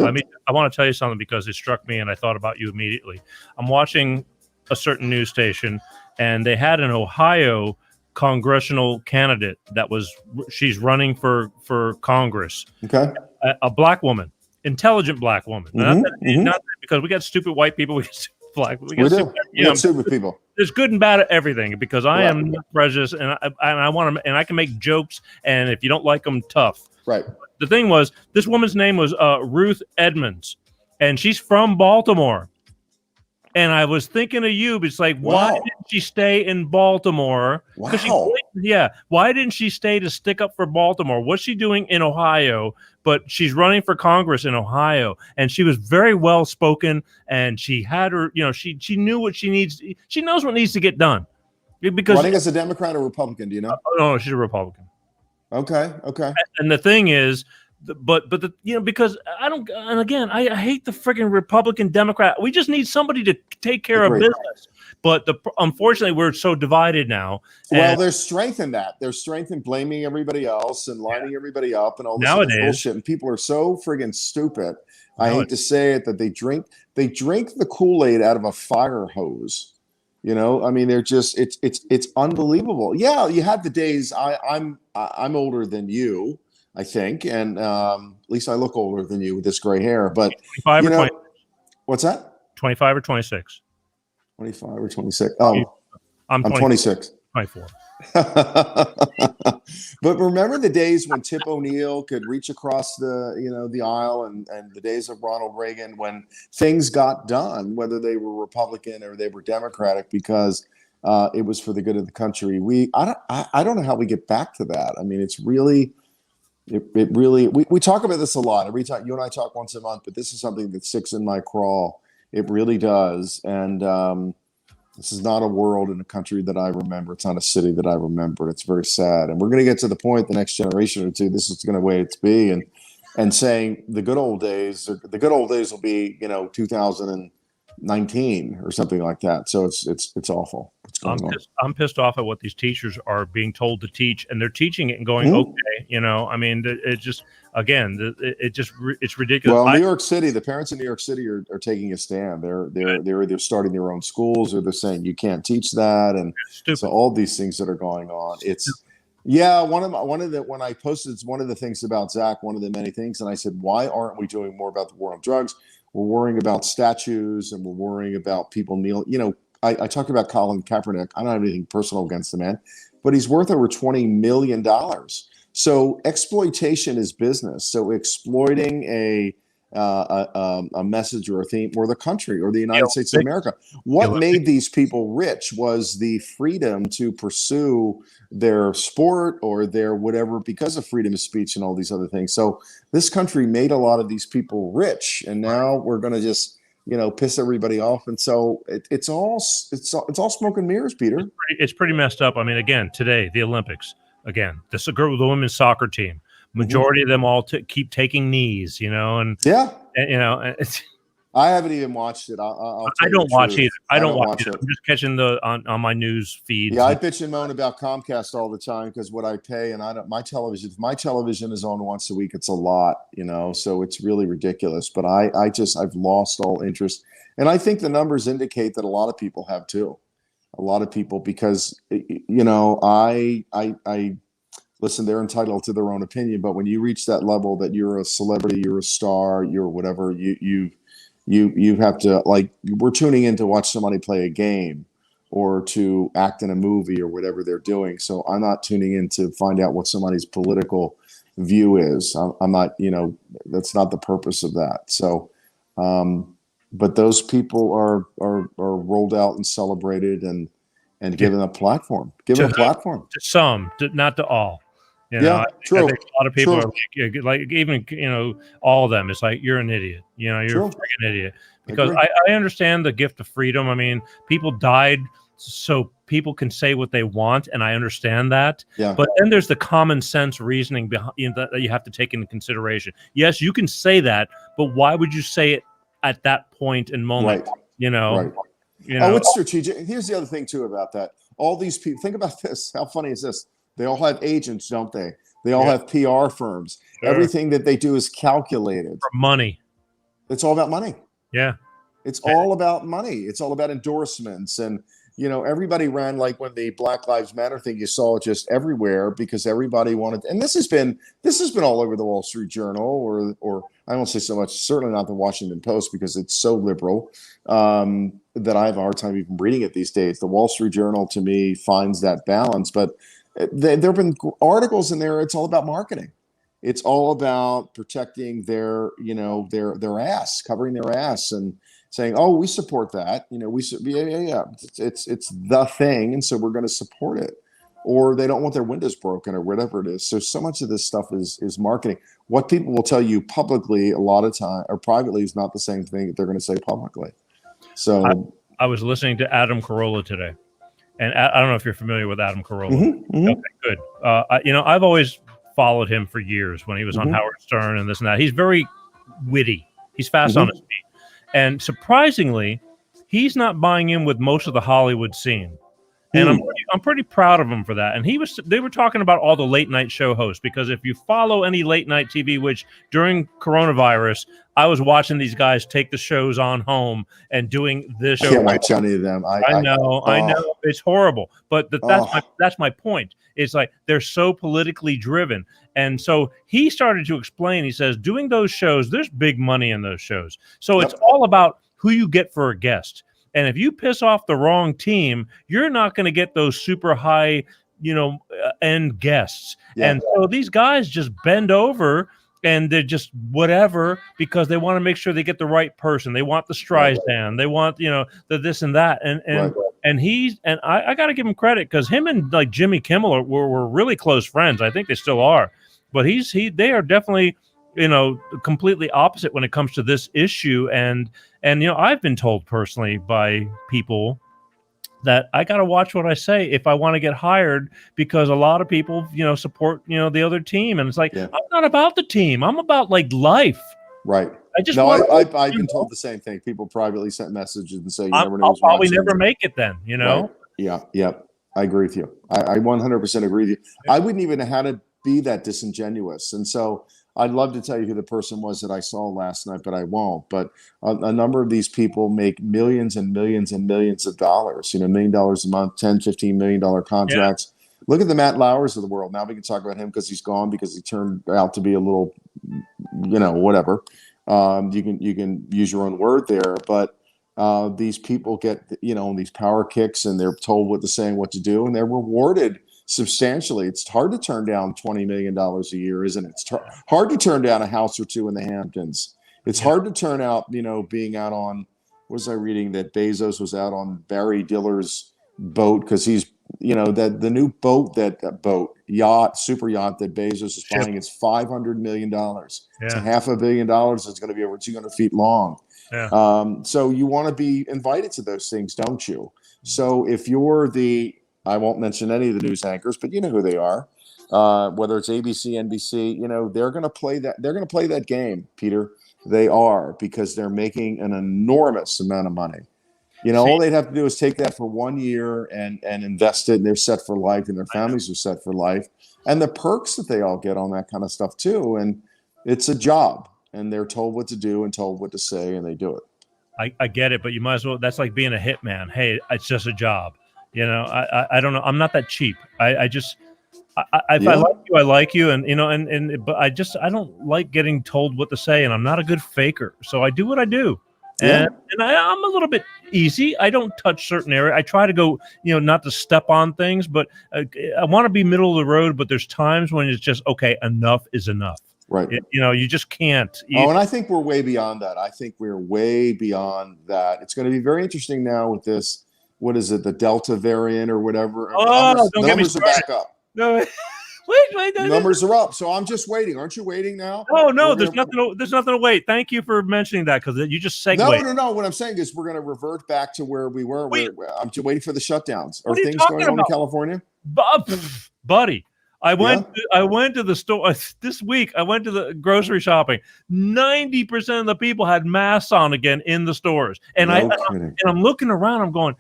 I want to tell you something because it struck me and I thought about you immediately. I'm watching a certain news station and they had an Ohio congressional candidate she's running for Congress. Okay. A black woman, intelligent black woman. Not that because we got stupid white people, we got stupid black. We got stupid people. There's good and bad at everything because I am prejudiced and I want to, and I can make jokes, and if you don't like them, tough. Right. The thing was, this woman's name was Ruth Edmonds, and she's from Baltimore. And I was thinking of you, but it's like, why didn't she stay in Baltimore? Wow. Why didn't she stay to stick up for Baltimore? What's she doing in Ohio? But she's running for Congress in Ohio, and she was very well spoken, and she had her, she knew what she needs. She knows what needs to get done. Because I think it's a Democrat or Republican. Do you know? No, she's a Republican. Okay. And the thing is, because I don't, and again, I hate the freaking Republican Democrat. We just need somebody to take care of business. But unfortunately, we're so divided now. Well, there's strength in that. There's strength in blaming everybody else and lining everybody up and all this bullshit. And people are so friggin' stupid. I hate to say it, that they drink the Kool-Aid out of a fire hose. You know, I mean, they're just it's unbelievable. Yeah, you had the days. I'm older than you, I think, and at least I look older than you with this gray hair. But 25 or 20, what's that? 25 or 26? 25 or 26. Oh, I'm 26. 24. But remember the days when Tip O'Neill could reach across the aisle, and the days of Ronald Reagan when things got done, whether they were Republican or they were Democratic, because it was for the good of the country. I don't know how we get back to that. I mean, it's really. It really, we talk about this a lot. Every time you and I talk once a month, but this is something that sticks in my craw. It really does. And this is not a world and a country that I remember. It's not a city that I remember. It's very sad. And we're going to get to the point, the next generation or two, this is going to way it's be. And saying the good old days will be, 2019 or something like that. So it's awful. I'm pissed off at what these teachers are being told to teach, and they're teaching it and going, okay, I mean, it just, again, it's ridiculous. Well, New York City, the parents in New York City are taking a stand. They're either starting their own schools or they're saying you can't teach that, and so all these things that are going on. When I posted, it's one of the things about Zach, one of the many things, and I said, why aren't we doing more about the war on drugs? We're worrying about statues and we're worrying about people kneeling. I talked about Colin Kaepernick. I don't have anything personal against the man, but he's worth over $20 million. So exploitation is business. So exploiting a message or a theme or the country or the United States of America. What made these people rich was the freedom to pursue their sport or their whatever, because of freedom of speech and all these other things. So this country made a lot of these people rich, and now we're going to just piss everybody off. And so it's all smoke and mirrors, Peter. It's pretty messed up. I mean, again, today, the Olympics, again, the women's soccer team, majority of them all keep taking knees, and it's, I haven't even watched it. I don't watch either. I don't watch it. I'm just catching on my news feed. Yeah, I bitch and moan about Comcast all the time because what I pay, and my television. If my television is on once a week, it's a lot, So it's really ridiculous. But I've lost all interest, and I think the numbers indicate that a lot of people have too. A lot of people, because I listen. They're entitled to their own opinion, but when you reach that level that you're a celebrity, you're a star, you're whatever, you have to, like, we're tuning in to watch somebody play a game or to act in a movie or whatever they're doing. So I'm not tuning in to find out what somebody's political view is. I'm not, that's not the purpose of that. So, but those people are rolled out and celebrated and given a platform. To some, not to all. True. I think a lot of people are like even all of them. It's like, you're an idiot. You're a freaking idiot. Because I understand the gift of freedom. I mean, people died so people can say what they want, and I understand that. Yeah. But then there's the common sense reasoning behind that you have to take into consideration. Yes, you can say that, but why would you say it at that point and moment? Right. Right. It's strategic. Here's the other thing too about that. All these people. Think about this. How funny is this? They all have agents, don't they? They all have PR firms. Sure. Everything that they do is calculated. For money. It's all about money. Yeah. It's all about money. It's all about endorsements. And, everybody ran, like when the Black Lives Matter thing, you saw it just everywhere because everybody wanted, and this has been all over the Wall Street Journal or I won't say so much, certainly not the Washington Post because it's so liberal that I have a hard time even reading it these days. The Wall Street Journal to me finds that balance, but there have been articles in there. It's all about marketing. It's all about protecting their ass, covering their ass, and saying, "Oh, we support that." It's the thing, and so we're going to support it. Or they don't want their windows broken, or whatever it is. So much of this stuff is marketing. What people will tell you publicly a lot of time, or privately, is not the same thing that they're going to say publicly. So I was listening to Adam Carolla today. And I don't know if you're familiar with Adam Carolla. Mm-hmm. Okay, good. I've always followed him for years when he was on Howard Stern and this and that. He's very witty. He's fast on his feet. And surprisingly, he's not buying in with most of the Hollywood scene. And I'm pretty proud of him for that. And they were talking about all the late night show hosts, because if you follow any late night TV, which during coronavirus, I was watching these guys take the shows on home and doing this show. I can't watch any of them. I know it's horrible, but that's my point. It's like they're so politically driven. And so he started to explain, he says, doing those shows, there's big money in those shows. So it's all about who you get for a guest. And if you piss off the wrong team, you're not going to get those super high, end guests. Yeah. And so these guys just bend over and they're just whatever, because they want to make sure they get the right person. They want the Streisand. They want, the this and that. And I got to give him credit, because him and like Jimmy Kimmel were really close friends. I think they still are. But they are definitely, completely opposite when it comes to this issue. And I've been told personally by people that I got to watch what I say if I want to get hired, because a lot of people, support, the other team. And it's like, I'm not about the team. I'm about like life. Right. I've been told the same thing. People privately sent messages and say, you never know. I'll probably never make it then, Right. Yeah. Yep. I agree with you. I 100% agree with you. I wouldn't even know how to be that disingenuous. And so I'd love to tell you who the person was that I saw last night, but I won't. But a number of these people make millions and millions and millions of dollars, $1 million a month, $10, $15 million contracts. Yeah. Look at the Matt Lauers of the world. Now we can talk about him because he's gone, because he turned out to be a little, whatever. You can use your own word there, but these people get, these power kicks, and they're told what to say and what to do, and they're rewarded substantially. It's hard to turn down $20 million a year, isn't it? It's hard to turn down a house or two in the Hamptons. It's hard to turn out, being out on, what was I reading, that Bezos was out on Barry Diller's boat, because he's, the new boat, super yacht that Bezos is buying is $500 million. It's $500 million. It's going to be over 200 feet long. Yeah. So you want to be invited to those things, don't you? So if you're I won't mention any of the news anchors, but you know who they are. Whether it's ABC, NBC, they're going to play that. They're going to play that game, Peter. They are, because they're making an enormous amount of money. All they'd have to do is take that for 1 year and invest it, and they're set for life, and their families are set for life, and the perks that they all get on that kind of stuff too. And it's a job, and they're told what to do and told what to say, and they do it. I get it, but you might as well. That's like being a hitman. Hey, it's just a job. I don't know. I'm not that cheap. If I like you, I like you, and but I don't like getting told what to say, and I'm not a good faker, so I do what I do. And I'm a little bit easy. I don't touch certain area. I try to go, not to step on things, but I want to be middle of the road. But there's times when it's just okay. Enough is enough. Right. You just can't. And I think we're way beyond that. I think we're way beyond that. It's going to be very interesting now with this. What is it? The Delta variant or whatever. Oh, the numbers are back up. No. Wait. Numbers are up. So I'm just waiting. Aren't you waiting now? Oh no, there's nothing to wait. Thank you for mentioning that, because you just segued. No. What I'm saying is we're going to revert back to where we were. I'm just waiting for the shutdowns. Are things going on in California? Buddy, I went to the store this week. I went to the grocery shopping. 90% of the people had masks on again in the stores, and I'm looking around. I'm going,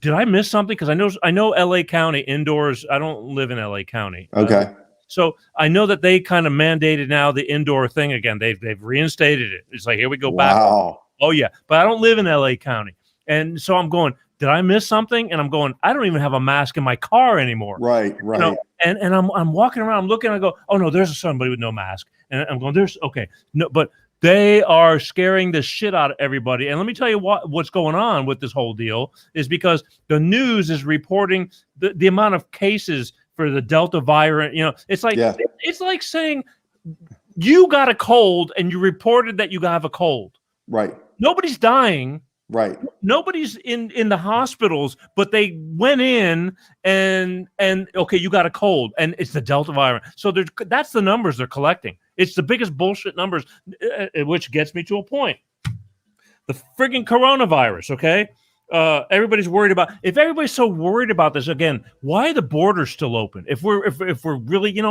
did I miss something? Because I know LA County indoors. I don't live in LA County. Okay. So I know that they kind of mandated now the indoor thing again. They've reinstated it. It's like, here we go back. Wow. Oh yeah, but I don't live in LA County, and so I'm going, did I miss something? And I'm going, I don't even have a mask in my car anymore. Right. And I'm walking around, I'm looking, I go, oh no, there's somebody with no mask, and I'm going, no, but they are scaring the shit out of everybody. And let me tell you what's going on with this whole deal is because the news is reporting the amount of cases for the Delta variant. It's like saying you got a cold and you reported that you have a cold. Right. Nobody's dying. Right. Nobody's in the hospitals, but they went in and okay, you got a cold, and it's the Delta variant. So that's the numbers they're collecting. It's the biggest bullshit numbers, which gets me to a point. The friggin' coronavirus, okay? Everybody's worried about. If everybody's so worried about this again, why are the borders still open? If we're really, Great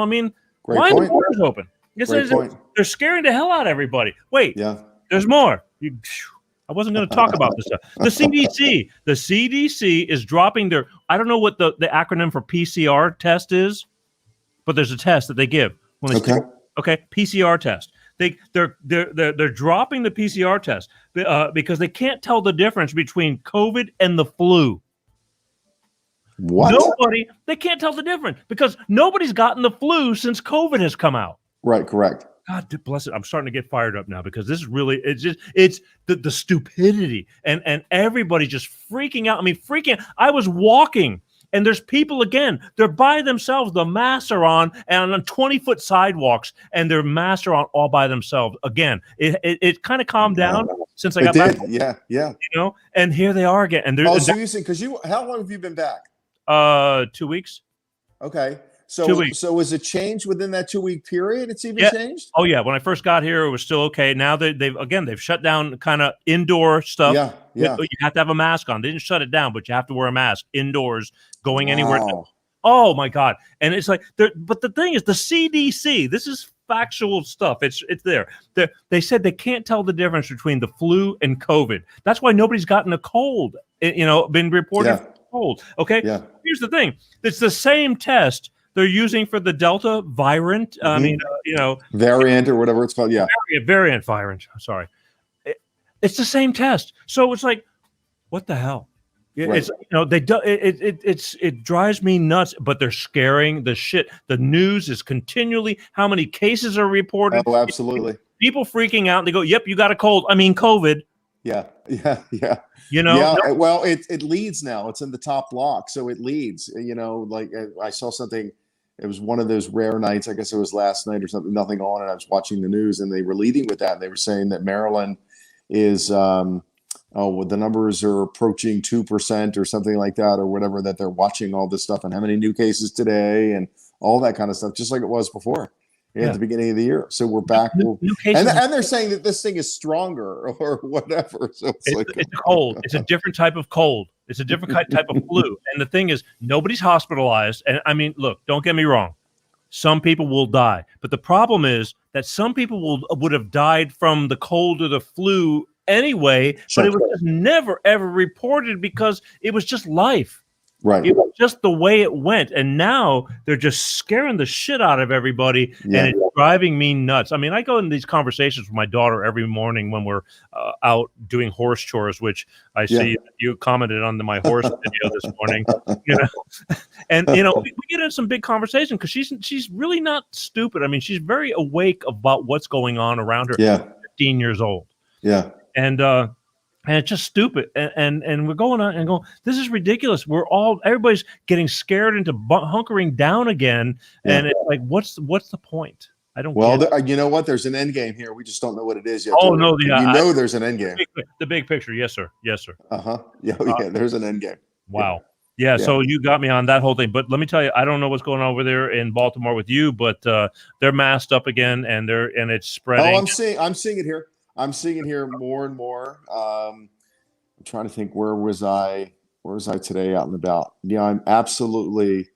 why point. are the borders open? Great point. They're scaring the hell out of everybody. Wait, there's more. I wasn't going to talk about this stuff. The CDC is dropping their. I don't know what the acronym for PCR test is, but there's a test that they give when they PCR test. They're dropping the PCR test because they can't tell the difference between COVID and the flu. What? They can't tell the difference because nobody's gotten the flu since COVID has come out. Right. Correct. God bless it. I'm starting to get fired up now because this is really, it's the stupidity and everybody just freaking out. I mean, I was walking and there's people again, they're by themselves. The masks are on and on 20-foot sidewalks and their masks are on all by themselves. Again, it kind of calmed down since I got back. Yeah. And here they are again. And how long have you been back? 2 weeks. Okay. 2 weeks. So was it changed within that 2 week period? It's even changed? Oh yeah. When I first got here, it was still okay. Now they've shut down kind of indoor stuff. Yeah. You have to have a mask on. They didn't shut it down, but you have to wear a mask indoors, going anywhere. Oh my God. And it's like, but the thing is the CDC, this is factual stuff. It's there. They said they can't tell the difference between the flu and COVID. That's why nobody's gotten a cold, been reported cold. Okay. Yeah. Here's the thing. It's the same test they're using for the Delta variant. I mean, variant or whatever it's called. Yeah. Variant variant. Sorry. It's the same test. So it's like, what the hell? It's it drives me nuts, but they're scaring the shit. The news is continually how many cases are reported. Oh, absolutely. People freaking out and they go, "Yep, you got a cold." I mean, COVID. Yeah. Well, it leads now. It's in the top block, so it leads. Like I saw something. It was one of those rare nights. I guess it was last night or something. Nothing on, and I was watching the news, and they were leading with that. And they were saying that Maryland is, the numbers are approaching 2% or something like that, or whatever. That they're watching all this stuff and how many new cases today and all that kind of stuff, just like it was before. at the beginning of the year. So we're back. New cases. And they're saying that this thing is stronger or whatever. So it's cold. It's a different type of cold. It's a different type of flu. And the thing is, nobody's hospitalized. And I mean, look, don't get me wrong. Some people will die. But the problem is that some people would have died from the cold or the flu anyway, but it was just never, ever reported because it was just life. Right. It was just the way it went. And now they're just scaring the shit out of everybody. And it's driving me nuts. I mean, I go in these conversations with my daughter every morning when we're out doing horse chores, which I see you commented on my horse video this morning. And we get in some big conversation because she's really not stupid. I mean, she's very awake about what's going on around her. Yeah. 15 years old. Yeah. And it's just stupid. And we're going on and going, this is ridiculous. Everybody's getting scared into hunkering down again. Yeah. And it's like, what's the point? I don't. Well, you know what? There's an end game here. We just don't know what it is yet. Oh no, there's an end game. The big picture, yes, sir. Yeah, there's an end game. Wow. Yeah, so you got me on that whole thing. But let me tell you, I don't know what's going on over there in Baltimore with you, but they're masked up again, and it's spreading. Oh, I'm seeing it here. I'm seeing it here more and more. I'm trying to think, where was I today out and about? Yeah, I'm absolutely.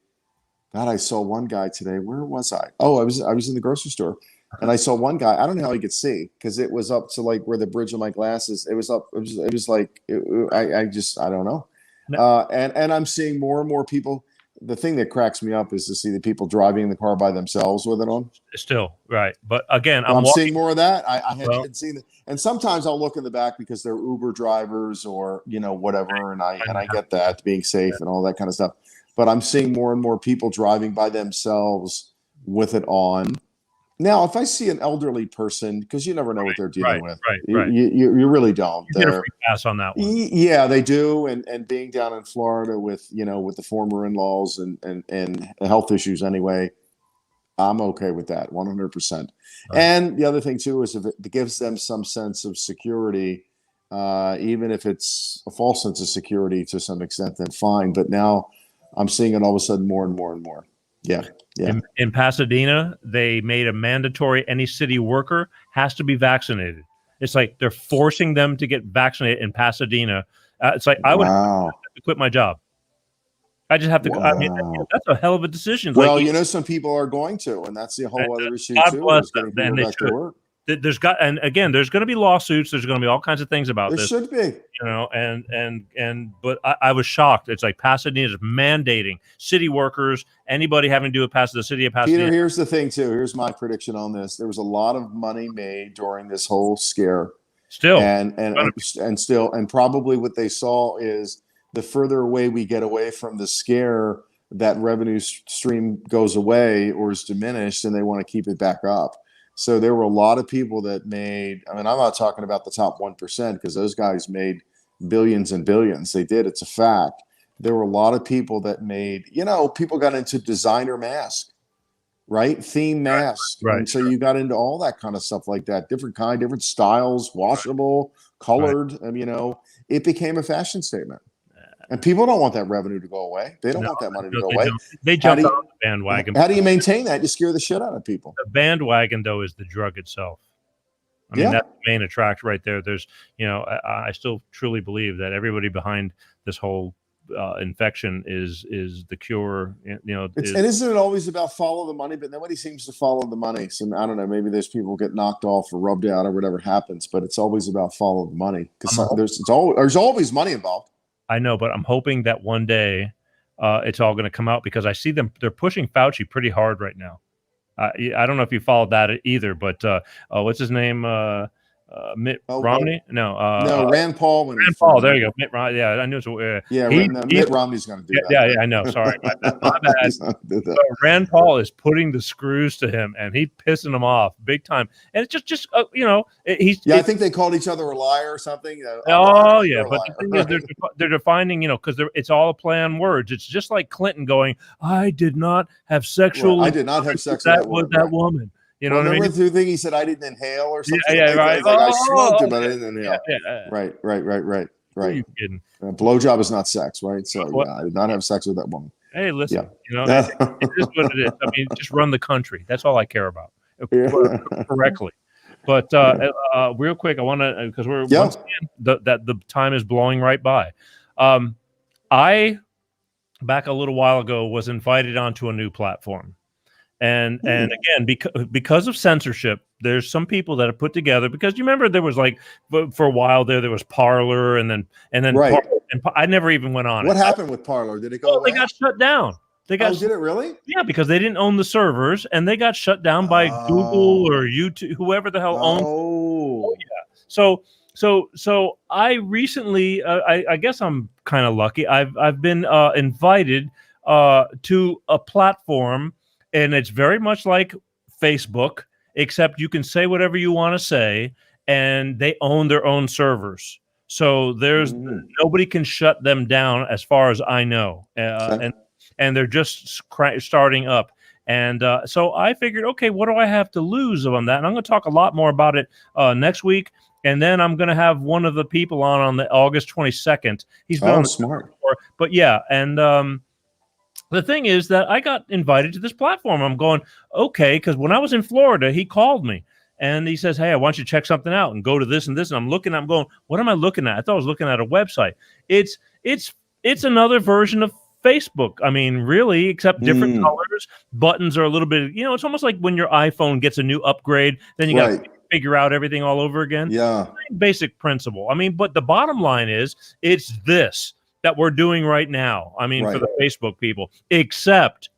God, I saw one guy today. Where was I? Oh, I was in the grocery store, and I saw one guy. I don't know how he could see because it was up to like where the bridge of my glasses. It was up. It was like I don't know. No. And I'm seeing more and more people. The thing that cracks me up is to see the people driving in the car by themselves with it on. Still, right. But again, I'm seeing more of that. I haven't seen it. And sometimes I'll look in the back because they're Uber drivers or, whatever. And I get that, being safe and all that kind of stuff. But I'm seeing more and more people driving by themselves with it on. Now, if I see an elderly person, because you never know what they're dealing with. Right. You really don't. You get a free pass on that one. Yeah, they do. And being down in Florida with the former in-laws and health issues anyway, I'm okay with that 100%. Right. And the other thing too is if it gives them some sense of security, even if it's a false sense of security to some extent, then fine. But now I'm seeing it all of a sudden more and more and more. Yeah. In Pasadena, they made a mandatory any city worker has to be vaccinated. It's like they're forcing them to get vaccinated in Pasadena. It's like I would have to quit my job. I just have to. Wow. I mean, that's a hell of a decision. Well, some people are going to, and that's the whole other issue too. Is getting people back to work. There's going to be lawsuits. There's going to be all kinds of things about this. There should be, but I was shocked. It's like Pasadena's mandating city workers, anybody having to do with the city of Pasadena. Peter, here's the thing too. Here's my prediction on this. There was a lot of money made during this whole scare. Still, and probably what they saw is the further away we get away from the scare, that revenue stream goes away or is diminished, and they want to keep it back up. So there were a lot of people that made, I'm not talking about the top 1% because those guys made billions and billions. They did. It's a fact. There were a lot of people that made, people got into designer masks, right? Theme masks. Right. And so you got into all that kind of stuff like that. Different styles, washable, colored. Right. It became a fashion statement. And people don't want that revenue to go away. They don't want that money to go away. They jump on the bandwagon. How do you maintain that? You scare the shit out of people. The bandwagon, though, is the drug itself. I mean, that's the main attraction right there. There's, I still truly believe that everybody behind this whole infection is the cure. And isn't it always about follow the money? But nobody seems to follow the money. So I don't know. Maybe there's people get knocked off or rubbed out or whatever happens. But it's always about follow the money because there's always money involved. I know, but I'm hoping that one day it's all going to come out because I see they're pushing Fauci pretty hard right now. I don't know if you followed that either, but what's his name? Mitt Romney? No, Rand Paul. Rand Paul. There you go. Mitt Romney. Yeah, I knew it. Mitt Romney's going to do that. Yeah, I know. Sorry, my bad. So Rand Paul is putting the screws to him, and he's pissing him off big time. And it's just I think they called each other a liar or something. But the thing is, they're defining, because it's all a play on words. It's just like Clinton going, "I did not have sexual. I did not have sex with that woman." You know what I mean? The thing he said, I didn't inhale or something. Right. I smoked it, but I didn't inhale. Right. Are you kidding? Blowjob is not sex, right? So I did not have sex with that woman. Hey, listen, it is what it is. I mean, just run the country. That's all I care about. correctly. But real quick, I want to, because we're Yeah. once again, the time is blowing right by. I back a little while ago was invited onto a new platform, and again, because of censorship, there's some people that have put together, because you remember there was like for a while there was Parler, and then Right. I never even went on What it. happened with Parler? Did it go away? They got shut down. They got did it really? Yeah, because they didn't own the servers, and they got shut down by Google or YouTube, whoever the hell owned. Oh, So I recently, I guess I'm kind of lucky. I've been invited to a platform, and it's very much like Facebook, except you can say whatever you want to say, and they own their own servers. So there's nobody can shut them down, as far as I know, and they're just starting up. And so I figured, okay, what do I have to lose on that? And I'm going to talk a lot more about it next week. And then I'm going to have one of the people on the August 22nd. He's been on smart. before, but yeah. And the thing is that I got invited to this platform. I'm going, okay, because when I was in Florida, he called me and he says, hey, I want you to check something out and go to this and this. And I'm going, what am I looking at? I thought I was looking at a website. It's another version of Facebook. I mean, really, except different colors. Buttons are a little bit, it's almost like when your iPhone gets a new upgrade, then you got to figure out everything all over again. Yeah. Same basic principle. I mean, but the bottom line is, it's this that we're doing right now. I mean, for the Facebook people, except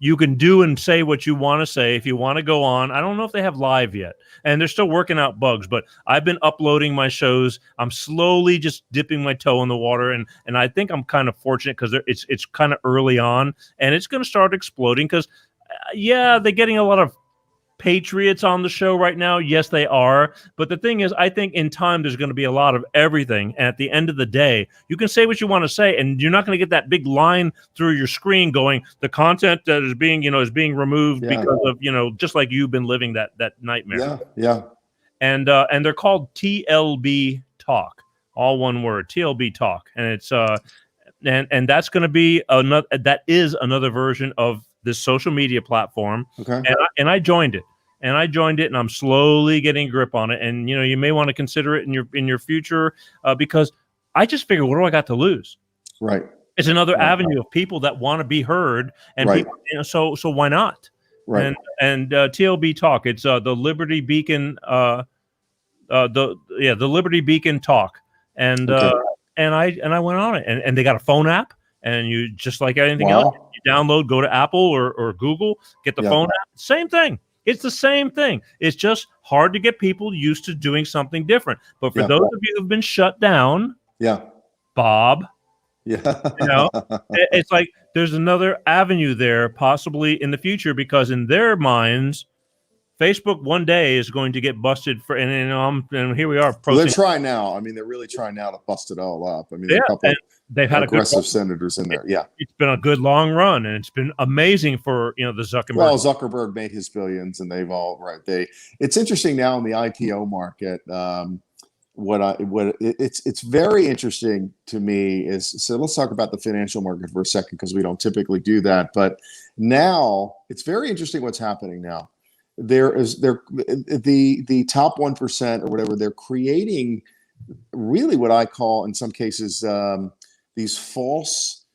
you can do and say what you want to say if you want to go on. I don't know if they have live yet, and they're still working out bugs, but I've been uploading my shows. I'm slowly just dipping my toe in the water, and I think I'm kind of fortunate because it's kind of early on, and it's going to start exploding because, they're getting a lot of patriots on the show right now. Yes, they are. But the thing is, I think in time there's going to be a lot of everything. And at the end of the day, you can say what you want to say, and you're not going to get that big line through your screen going, the content that is being, is being removed because of, just like you've been living that nightmare. Yeah. And they're called TLB Talk, all one word, TLB Talk. And it's and that's going to be another version of this social media platform. Okay. And I joined it. And I'm slowly getting a grip on it. And you may want to consider it in your future because I just figured, what do I got to lose? Right. It's another avenue of people that want to be heard, and people, so why not? Right. And TLB Talk. It's the Liberty Beacon. The Liberty Beacon Talk. And and I went on it, and they got a phone app. And you, just like anything else, you download, go to Apple or Google, get the phone app. Same thing. It's the same thing. It's just hard to get people used to doing something different. But for those of you who've been shut down, Bob, it's like there's another avenue there possibly in the future, because in their minds, Facebook one day is going to get busted for, and here we are. Well, they're trying now. I mean, they're really trying now to bust it all up. I mean, there are a couple they've had aggressive senators in there. Yeah, it's been a good long run, and it's been amazing for the Zuckerberg. Well, Zuckerberg made his billions, and they've all It's interesting now in the IPO market. It's very interesting to me is, so let's talk about the financial market for a second, because we don't typically do that. But now it's very interesting what's happening now. The top 1% or whatever, they're creating really what I call in some cases these false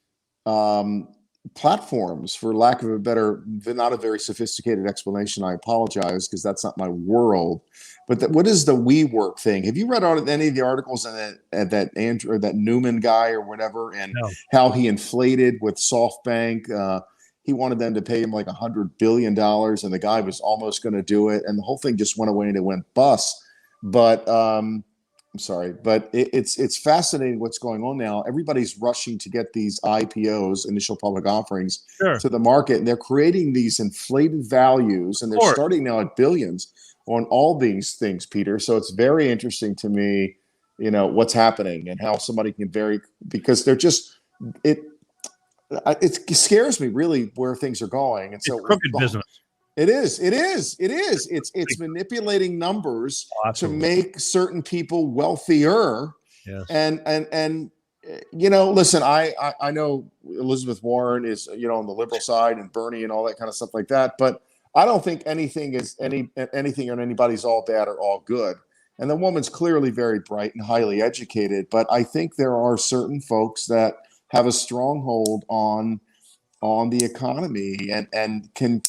platforms, for lack of a better, not a very sophisticated explanation. I apologize, because that's not my world. But what is the WeWork thing? Have you read any of the articles on that Andrew or that Newman guy or whatever, and how he inflated with SoftBank? He wanted them to pay him like $100 billion, and the guy was almost going to do it, and the whole thing just went away and it went bust. But I'm sorry, but it's fascinating what's going on now. Everybody's rushing to get these IPOs, initial public offerings, to the market, and they're creating these inflated values, and they're starting now at billions on all these things, Peter. So it's very interesting to me, what's happening and how somebody can because they're just it scares me really where things are going. And so it's crooked business. It is. It's manipulating numbers to make certain people wealthier. Yes. And listen, I know Elizabeth Warren is, on the liberal side, and Bernie and all that kind of stuff like that. But I don't think anything or anybody's all bad or all good. And the woman's clearly very bright and highly educated, but I think there are certain folks that have a stronghold on the economy and can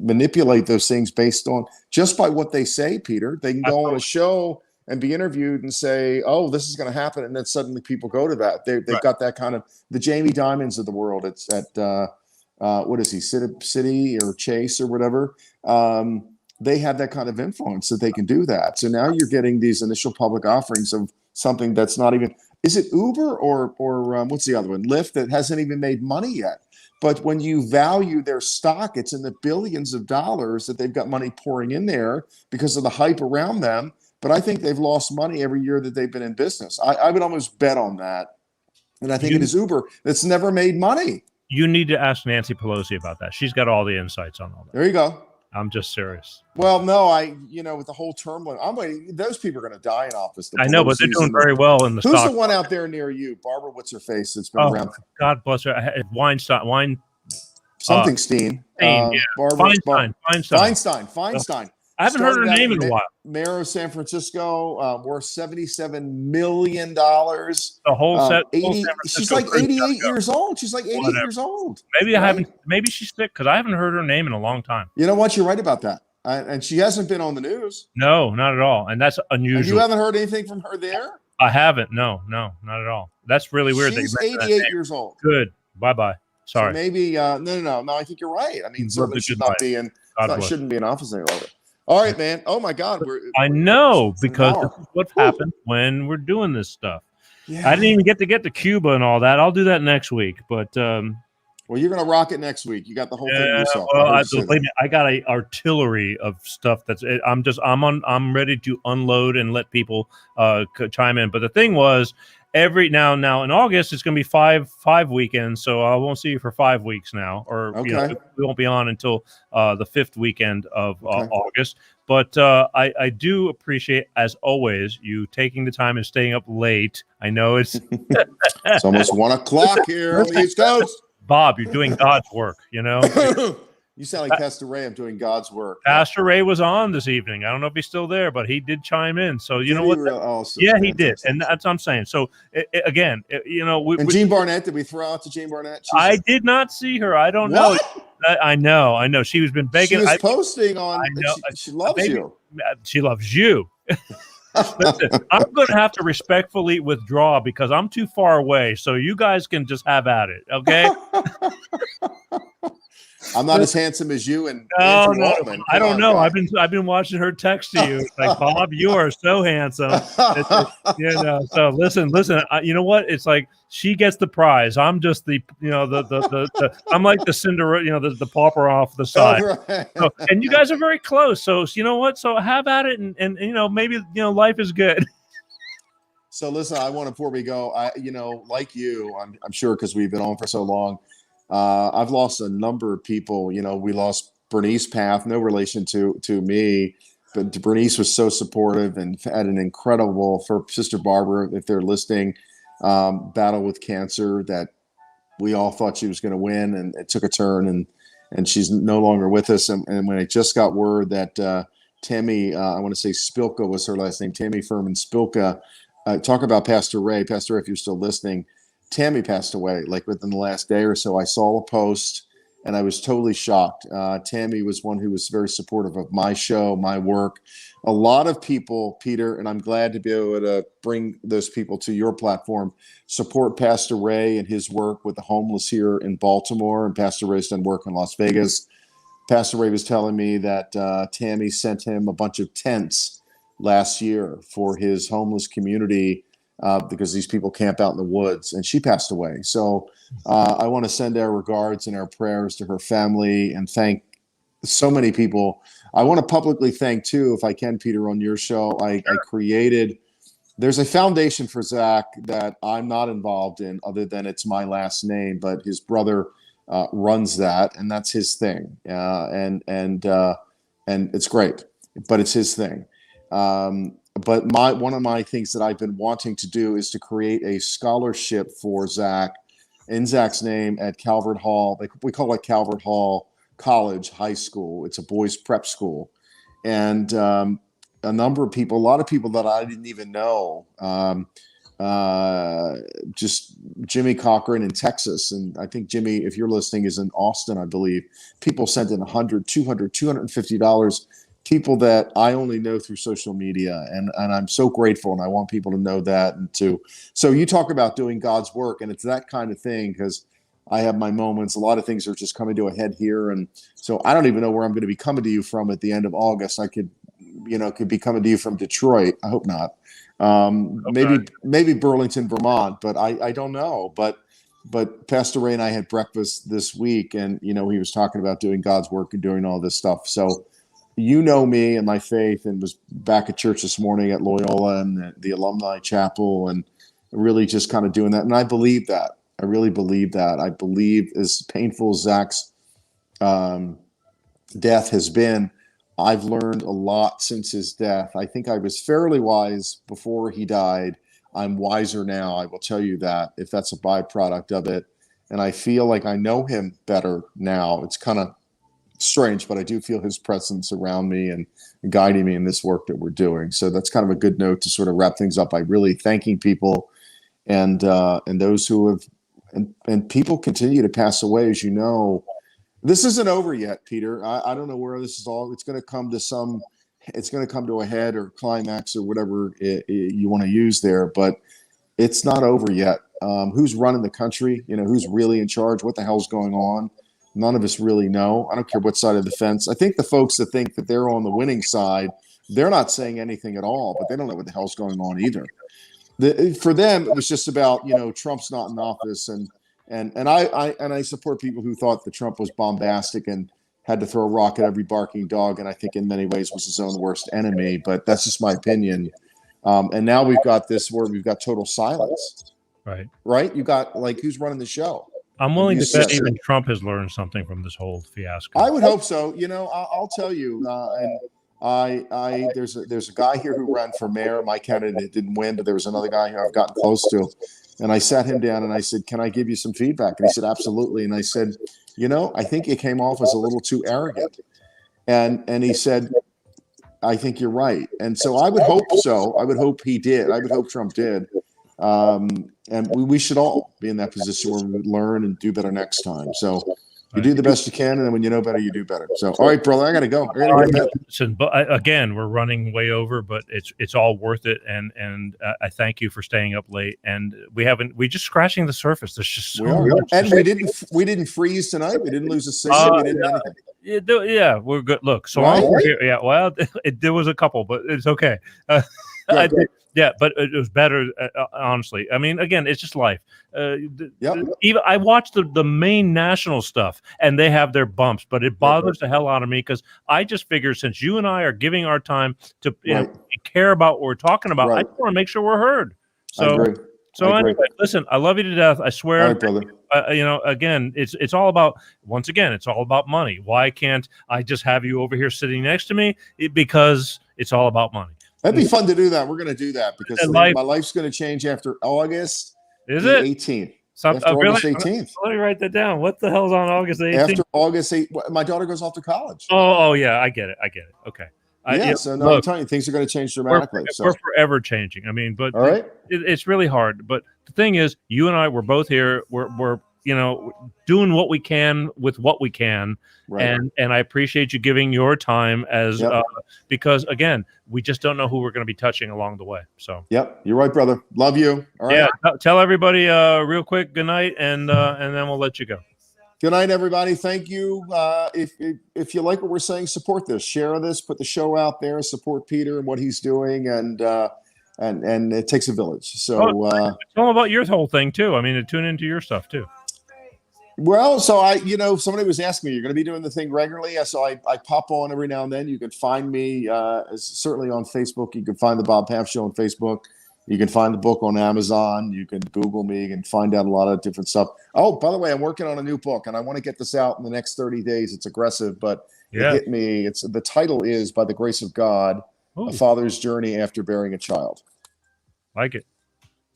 manipulate those things based on just by what they say, Peter. They can go on a show and be interviewed and say, "Oh, this is going to happen," and then suddenly people go to that. They've Right. got that kind of the Jamie Dimons of the world. It's at what is he, City or Chase or whatever. They have that kind of influence that they can do that. So now you're getting these initial public offerings of something that's not even. Is it Uber or what's the other one? Lyft, that hasn't even made money yet. But when you value their stock, it's in the billions of dollars that they've got money pouring in there because of the hype around them. But I think they've lost money every year that they've been in business. I would almost bet on that. And I think it is Uber that's never made money. You need to ask Nancy Pelosi about that. She's got all the insights on all that. There you go. I'm just serious. Well, no, with the whole turmoil, I'm waiting. Those people are going to die in office. I know, but they're doing very well in the Who's stock. the one out there near you? Barbara, what's her face? That's been around. God bless her. Weinstein. Something Steen. Yeah. Barbara, Feinstein. I haven't heard her name in a while. Mayor of San Francisco, worth $77 million. The whole set. 80, she's like 88 years old. She's like 88 years old. Maybe I haven't. Maybe she's sick because I haven't heard her name in a long time. You know what? You're right about that. And she hasn't been on the news. No, not at all. And that's unusual. And you haven't hered anything from her there? I haven't. No, not at all. That's really weird. She's 88 years old. Good. Bye. Sorry. So maybe no. I think you're right. I mean, certainly should not be in. Shouldn't be in office any longer. All right, man. Oh my God. I know, because this is what happens when we're doing this stuff. Yeah. I didn't even get to Cuba and all that. I'll do that next week. But well, you're gonna rock it next week. You got the whole thing yourself. Well, I got an artillery of stuff that's. I'm ready to unload and let people chime in. But the thing was, now in August it's going to be five weekends, so I won't see you for 5 weeks now, or we won't be on until the 5th weekend of August. But I do appreciate, as always, you taking the time and staying up late. I know it's it's almost 1 o'clock here on the East Coast. Bob, you're doing God's work, you know. You sound like Pastor Ray. I'm doing God's work. Pastor Ray was on this evening. I don't know if he's still there, but he did chime in. So you know what? He did, and that's what I'm saying. So again, Jean Barnett, did we throw out to Jean Barnett? I did not see her. I don't know. I know. She's been begging. She was posting on. She loves you. She loves you. Listen, I'm going to have to respectfully withdraw because I'm too far away. So you guys can just have at it, okay? I'm not as handsome as you and no. I don't know. I've been watching her text to you. It's like, Bob, you are so handsome. So listen. You know what? It's like she gets the prize. I'm just the I'm like the Cinderella, the pauper off the side. Right. So, and you guys are very close. So you know what? So have at it, and maybe life is good. So listen, I want to, before we go, like you, I'm sure, because we've been on for so long. I've lost a number of people. We lost Bernice Paff, no relation to me, but Bernice was so supportive and had an incredible, for Sister Barbara, if they're listening, battle with cancer that we all thought she was going to win, and it took a turn, and she's no longer with us. And when I just got word that Tammy, I want to say Spilka was her last name, Tammy Furman Spilka, talk about Pastor Ray. Pastor Ray, if you're still listening, Tammy passed away like within the last day or so. I saw a post and I was totally shocked. Tammy was one who was very supportive of my show, my work. A lot of people, Peter, and I'm glad to be able to bring those people to your platform, support Pastor Ray and his work with the homeless here in Baltimore. And Pastor Ray's done work in Las Vegas. Pastor Ray was telling me that Tammy sent him a bunch of tents last year for his homeless community, because these people camp out in the woods, and she passed away. So I want to send our regards and our prayers to her family and thank so many people. I want to publicly thank too, if I can, Peter, on your show, I created, there's a foundation for Zach that I'm not involved in other than it's my last name, but his brother runs that, and that's his thing. And it's great, but it's his thing. But one of my things that I've been wanting to do is to create a scholarship for Zach in Zach's name at Calvert Hall. We call it Calvert Hall college, high school. It's a boys' prep school, and a number of people, a lot of people that I didn't even know. Just Jimmy Cochran in Texas, and I think Jimmy, if you're listening, is in Austin, I believe. People sent in $100, $200, $250. People that I only know through social media, and I'm so grateful, and I want people to know that. And so you talk about doing God's work, and it's that kind of thing, because I have my moments. A lot of things are just coming to a head here, and so I don't even know where I'm going to be coming to you from at the end of August. I could be coming to you from Detroit. I hope not. Maybe Burlington, Vermont, but I don't know. But Pastor Ray and I had breakfast this week, and he was talking about doing God's work and doing all this stuff. So me and my faith, and was back at church this morning at Loyola and the alumni chapel, and really just kind of doing that. And I believe that. I really believe that. I believe, as painful as Zach's death has been, I've learned a lot since his death. I think I was fairly wise before he died. I'm wiser now. I will tell you that, if that's a byproduct of it. And I feel like I know him better now. It's kind of strange, but I do feel his presence around me and guiding me in this work that we're doing. So that's kind of a good note to sort of wrap things up by really thanking people and those who have, and people continue to pass away, as you know. This isn't over yet, Peter. I don't know where this is all. It's going to come to a head or climax or whatever you want to use there, but it's not over yet. Who's running the country? Who's really in charge? What the hell's going on? None of us really know. I don't care what side of the fence. I think the folks that think that they're on the winning side, they're not saying anything at all, but they don't know what the hell's going on either. For them, it was just about, Trump's not in office, and I support people who thought that Trump was bombastic and had to throw a rock at every barking dog, and I think in many ways was his own worst enemy. But that's just my opinion. And now we've got this where we've got total silence. Right? You got, who's running the show? I'm willing to bet even Trump has learned something from this whole fiasco. I would hope so. I'll tell you. There's a guy here who ran for mayor. My candidate didn't win, but there was another guy who I've gotten close to. And I sat him down and I said, "Can I give you some feedback?" And he said, "Absolutely." And I said, "I think it came off as a little too arrogant." And he said, "I think you're right." And so I would hope so. I would hope he did. I would hope Trump did. And we should all be in that position where we would learn and do better next time. So you do the best you can, and then when you know better, you do better. So, all right, brother, I got to go. Listen, but again, we're running way over, but it's all worth it. And I thank you for staying up late. And we're just scratching the surface. There's just so much. And we didn't freeze tonight. We didn't lose a signal. We didn't anything. Yeah, we're good. Look, so right? I'm here. Yeah, well, there was a couple, but it's okay. Yeah, but it was better, honestly. I mean, again, it's just life. Even I watched the main national stuff, and they have their bumps, but it bothers the hell out of me, because I just figure, since you and I are giving our time to care about what we're talking about, I just want to make sure we're heard. So, anyway, listen, I love you to death. I swear. All right, brother. Again, it's all about, once again, it's all about money. Why can't I just have you over here sitting next to me? Because it's all about money. That'd be fun to do that. We're going to do that, because my life's going to change after August. Is it 18th? August 18th. Let me write that down. What the hell's on August 18th? After August 8th, my daughter goes off to college. Oh yeah, I get it. Okay. So no, I'm telling you, things are going to change dramatically. We're forever changing. I mean, but all right, it's really hard. But the thing is, you and I, we're both here. We're doing what we can with what we can. Right. And I appreciate you giving your time because again, we just don't know who we're going to be touching along the way. So you're right, brother. Love you. All right. Yeah. Tell everybody real quick good night, and then we'll let you go. Good night, everybody. Thank you. If you like what we're saying, support this, share this, put the show out there, support Peter and what he's doing, and it takes a village. So it's all about your whole thing too. I mean, tune into your stuff too. Well, so somebody was asking me, you're going to be doing the thing regularly. So I pop on every now and then. You can find me certainly on Facebook. You can find the Bob Paff Show on Facebook. You can find the book on Amazon. You can Google me. You can find out a lot of different stuff. Oh, by the way, I'm working on a new book, and I want to get this out in the next 30 days. It's aggressive, but it hit me. The title is "By the Grace of God: A Father's Journey After Bearing a Child." Like it.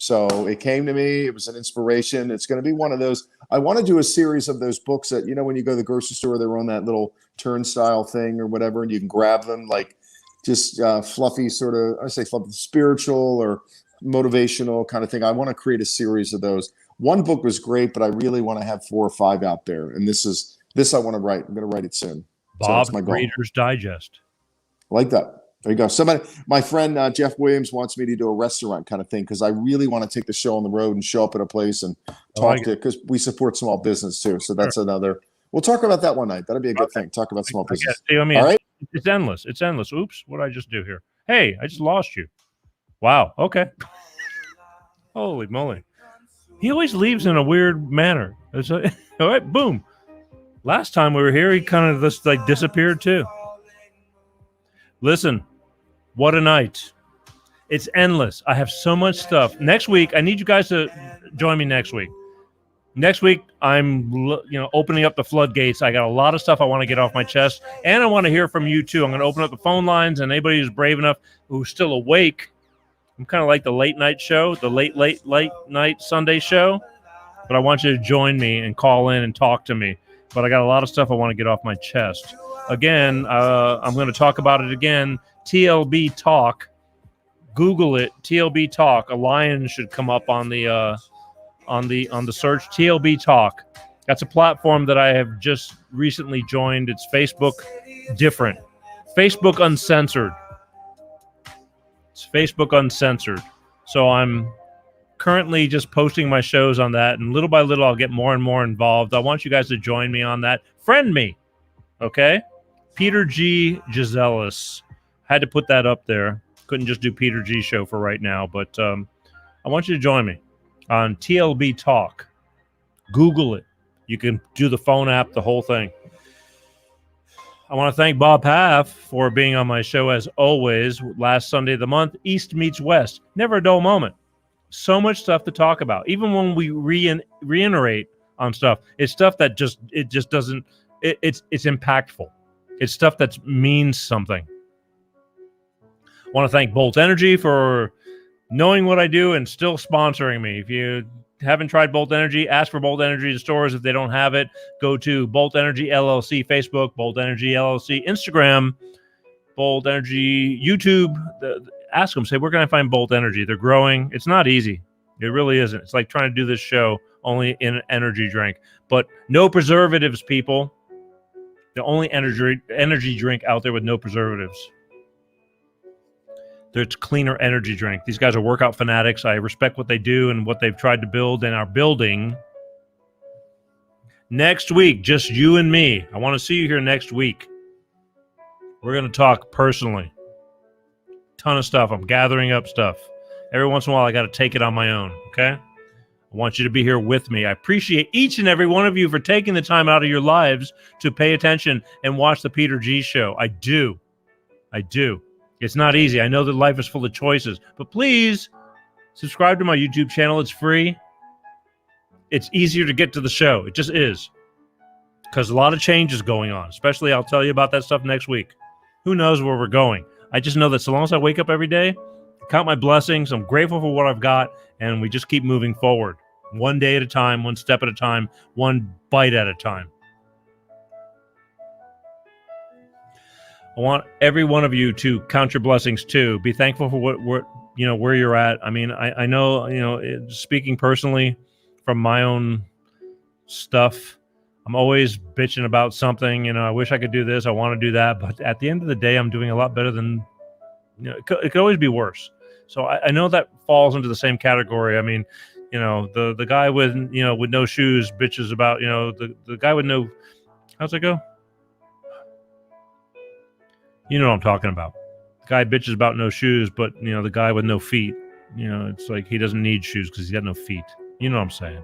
So it came to me. It was an inspiration. It's going to be one of those. I want to do a series of those books that, when you go to the grocery store, they're on that little turnstile thing or whatever, and you can grab them, like just fluffy sort of, I say fluffy, spiritual or motivational kind of thing. I want to create a series of those. One book was great, but I really want to have 4 or 5 out there. And this I want to write. I'm going to write it soon. Bob, so my goal. Reader's Digest. I like that. There you go. My friend Jeff Williams wants me to do a restaurant kind of thing because I really want to take the show on the road and show up at a place and talk to it because we support small business too. So that's another. We'll talk about that one night. That'd be a good thing. Talk about small business. I mean, all right. It's endless. It's endless. Oops. What did I just do here? Hey, I just lost you. Wow. Okay. Holy moly. He always leaves in a weird manner. All right. Boom. Last time we were here, he kind of just like disappeared too. Listen. What a night. It's endless. I have so much stuff. Next week, I need you guys to join me next week. Next week, I'm opening up the floodgates. I got a lot of stuff I want to get off my chest, and I want to hear from you too. I'm going to open up the phone lines, and anybody who's brave enough, who's still awake. I'm kind of like the late night show, the late night Sunday show, but I want you to join me and call in and talk to me. But I got a lot of stuff I want to get off my chest. Again, I'm going to talk about it again. TLB Talk. Google it. TLB Talk. A lion should come up on the search. TLB Talk. That's a platform that I have just recently joined. It's Facebook different. Facebook uncensored. It's Facebook uncensored. So I'm currently just posting my shows on that, and little by little I'll get more and more involved. I want you guys to join me on that. Friend me. Okay? Peter G. Gisellis. Had to put that up there. Couldn't just do Peter G show for right now, but I want you to join me on TLB Talk. Google it. You can do the phone app, the whole thing. I want to thank Bob Paff for being on my show as always. Last Sunday of the month, East meets West. Never a dull moment. So much stuff to talk about. Even when we reiterate on stuff, it's stuff that just doesn't. It's impactful. It's stuff that means something. I want to thank Bolt Energy for knowing what I do and still sponsoring me. If you haven't tried Bolt Energy, ask for Bolt Energy in stores. If they don't have it, go to Bolt Energy LLC Facebook, Bolt Energy LLC Instagram, Bolt Energy YouTube. Ask them, say, where can I find Bolt Energy? They're growing. It's not easy. It really isn't. It's like trying to do this show only in an energy drink. But no preservatives, people. The only energy drink out there with no preservatives. There's cleaner energy drink. These guys are workout fanatics. I respect what they do and what they've tried to build and are building. Next week, just you and me. I want to see you here next week. We're going to talk personally. Ton of stuff. I'm gathering up stuff. Every once in a while, I got to take it on my own, okay? I want you to be here with me. I appreciate each and every one of you for taking the time out of your lives to pay attention and watch the Peter G Show. I do. It's not easy. I know that life is full of choices, but please subscribe to my YouTube channel. It's free. It's easier to get to the show. It just is. Because a lot of change is going on, especially I'll tell you about that stuff next week. Who knows where we're going? I just know that so long as I wake up every day, count my blessings, I'm grateful for what I've got, and we just keep moving forward. One day at a time, one step at a time, one bite at a time. I want every one of you to count your blessings too. Be thankful for where you're at. I mean, I know, speaking personally from my own stuff, I'm always bitching about something. I wish I could do this. I want to do that. But at the end of the day, I'm doing a lot better than, it could always be worse. So I know that falls into the same category. I mean, the guy with no shoes bitches about, the guy with no, how's it go? You know what I'm talking about. The guy bitches about no shoes, but, the guy with no feet, it's like he doesn't need shoes because he's got no feet. You know what I'm saying?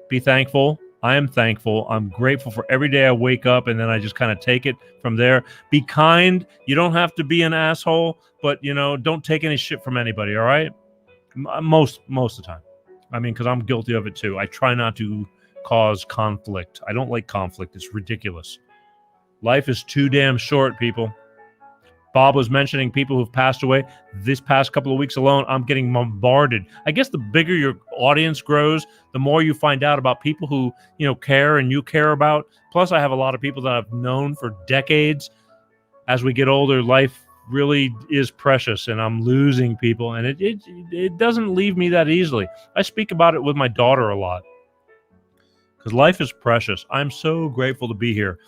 Be thankful. I am thankful. I'm grateful for every day I wake up, and then I just kind of take it from there. Be kind. You don't have to be an asshole, but, don't take any shit from anybody, all right? Most of the time. I mean, because I'm guilty of it too. I try not to cause conflict. I don't like conflict. It's ridiculous. Life is too damn short, people. Bob was mentioning people who've passed away. This past couple of weeks alone, I'm getting bombarded. I guess the bigger your audience grows, the more you find out about people who, care and you care about. Plus, I have a lot of people that I've known for decades. As we get older, life really is precious, and I'm losing people, and it doesn't leave me that easily. I speak about it with my daughter a lot because life is precious. I'm so grateful to be here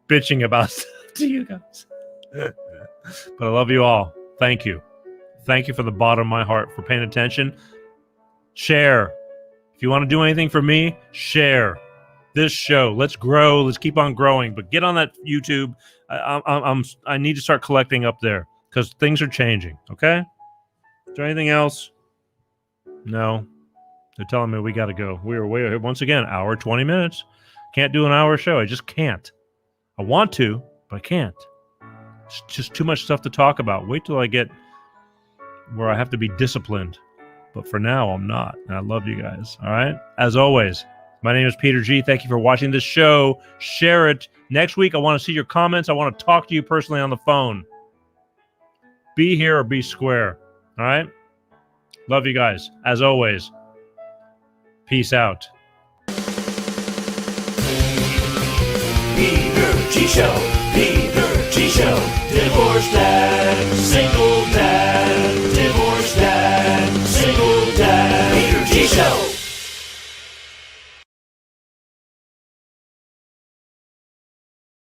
bitching about stuff to you guys. But I love you all. Thank you. Thank you from the bottom of my heart for paying attention. Share. If you want to do anything for me, share this show. Let's grow. Let's keep on growing. But get on that YouTube. I need to start collecting up there because things are changing. Okay? Is there anything else? No. They're telling me we got to go. We are way once again, hour 20 minutes. Can't do an hour show. I just can't. I want to, but I can't. It's just too much stuff to talk about. Wait till I get where I have to be disciplined. But for now, I'm not. And I love you guys. All right? As always, my name is Peter G. Thank you for watching this show. Share it. Next week, I want to see your comments. I want to talk to you personally on the phone. Be here or be square. All right? Love you guys. As always, peace out. Peter G Show, Peter G Show, divorced dad, single dad.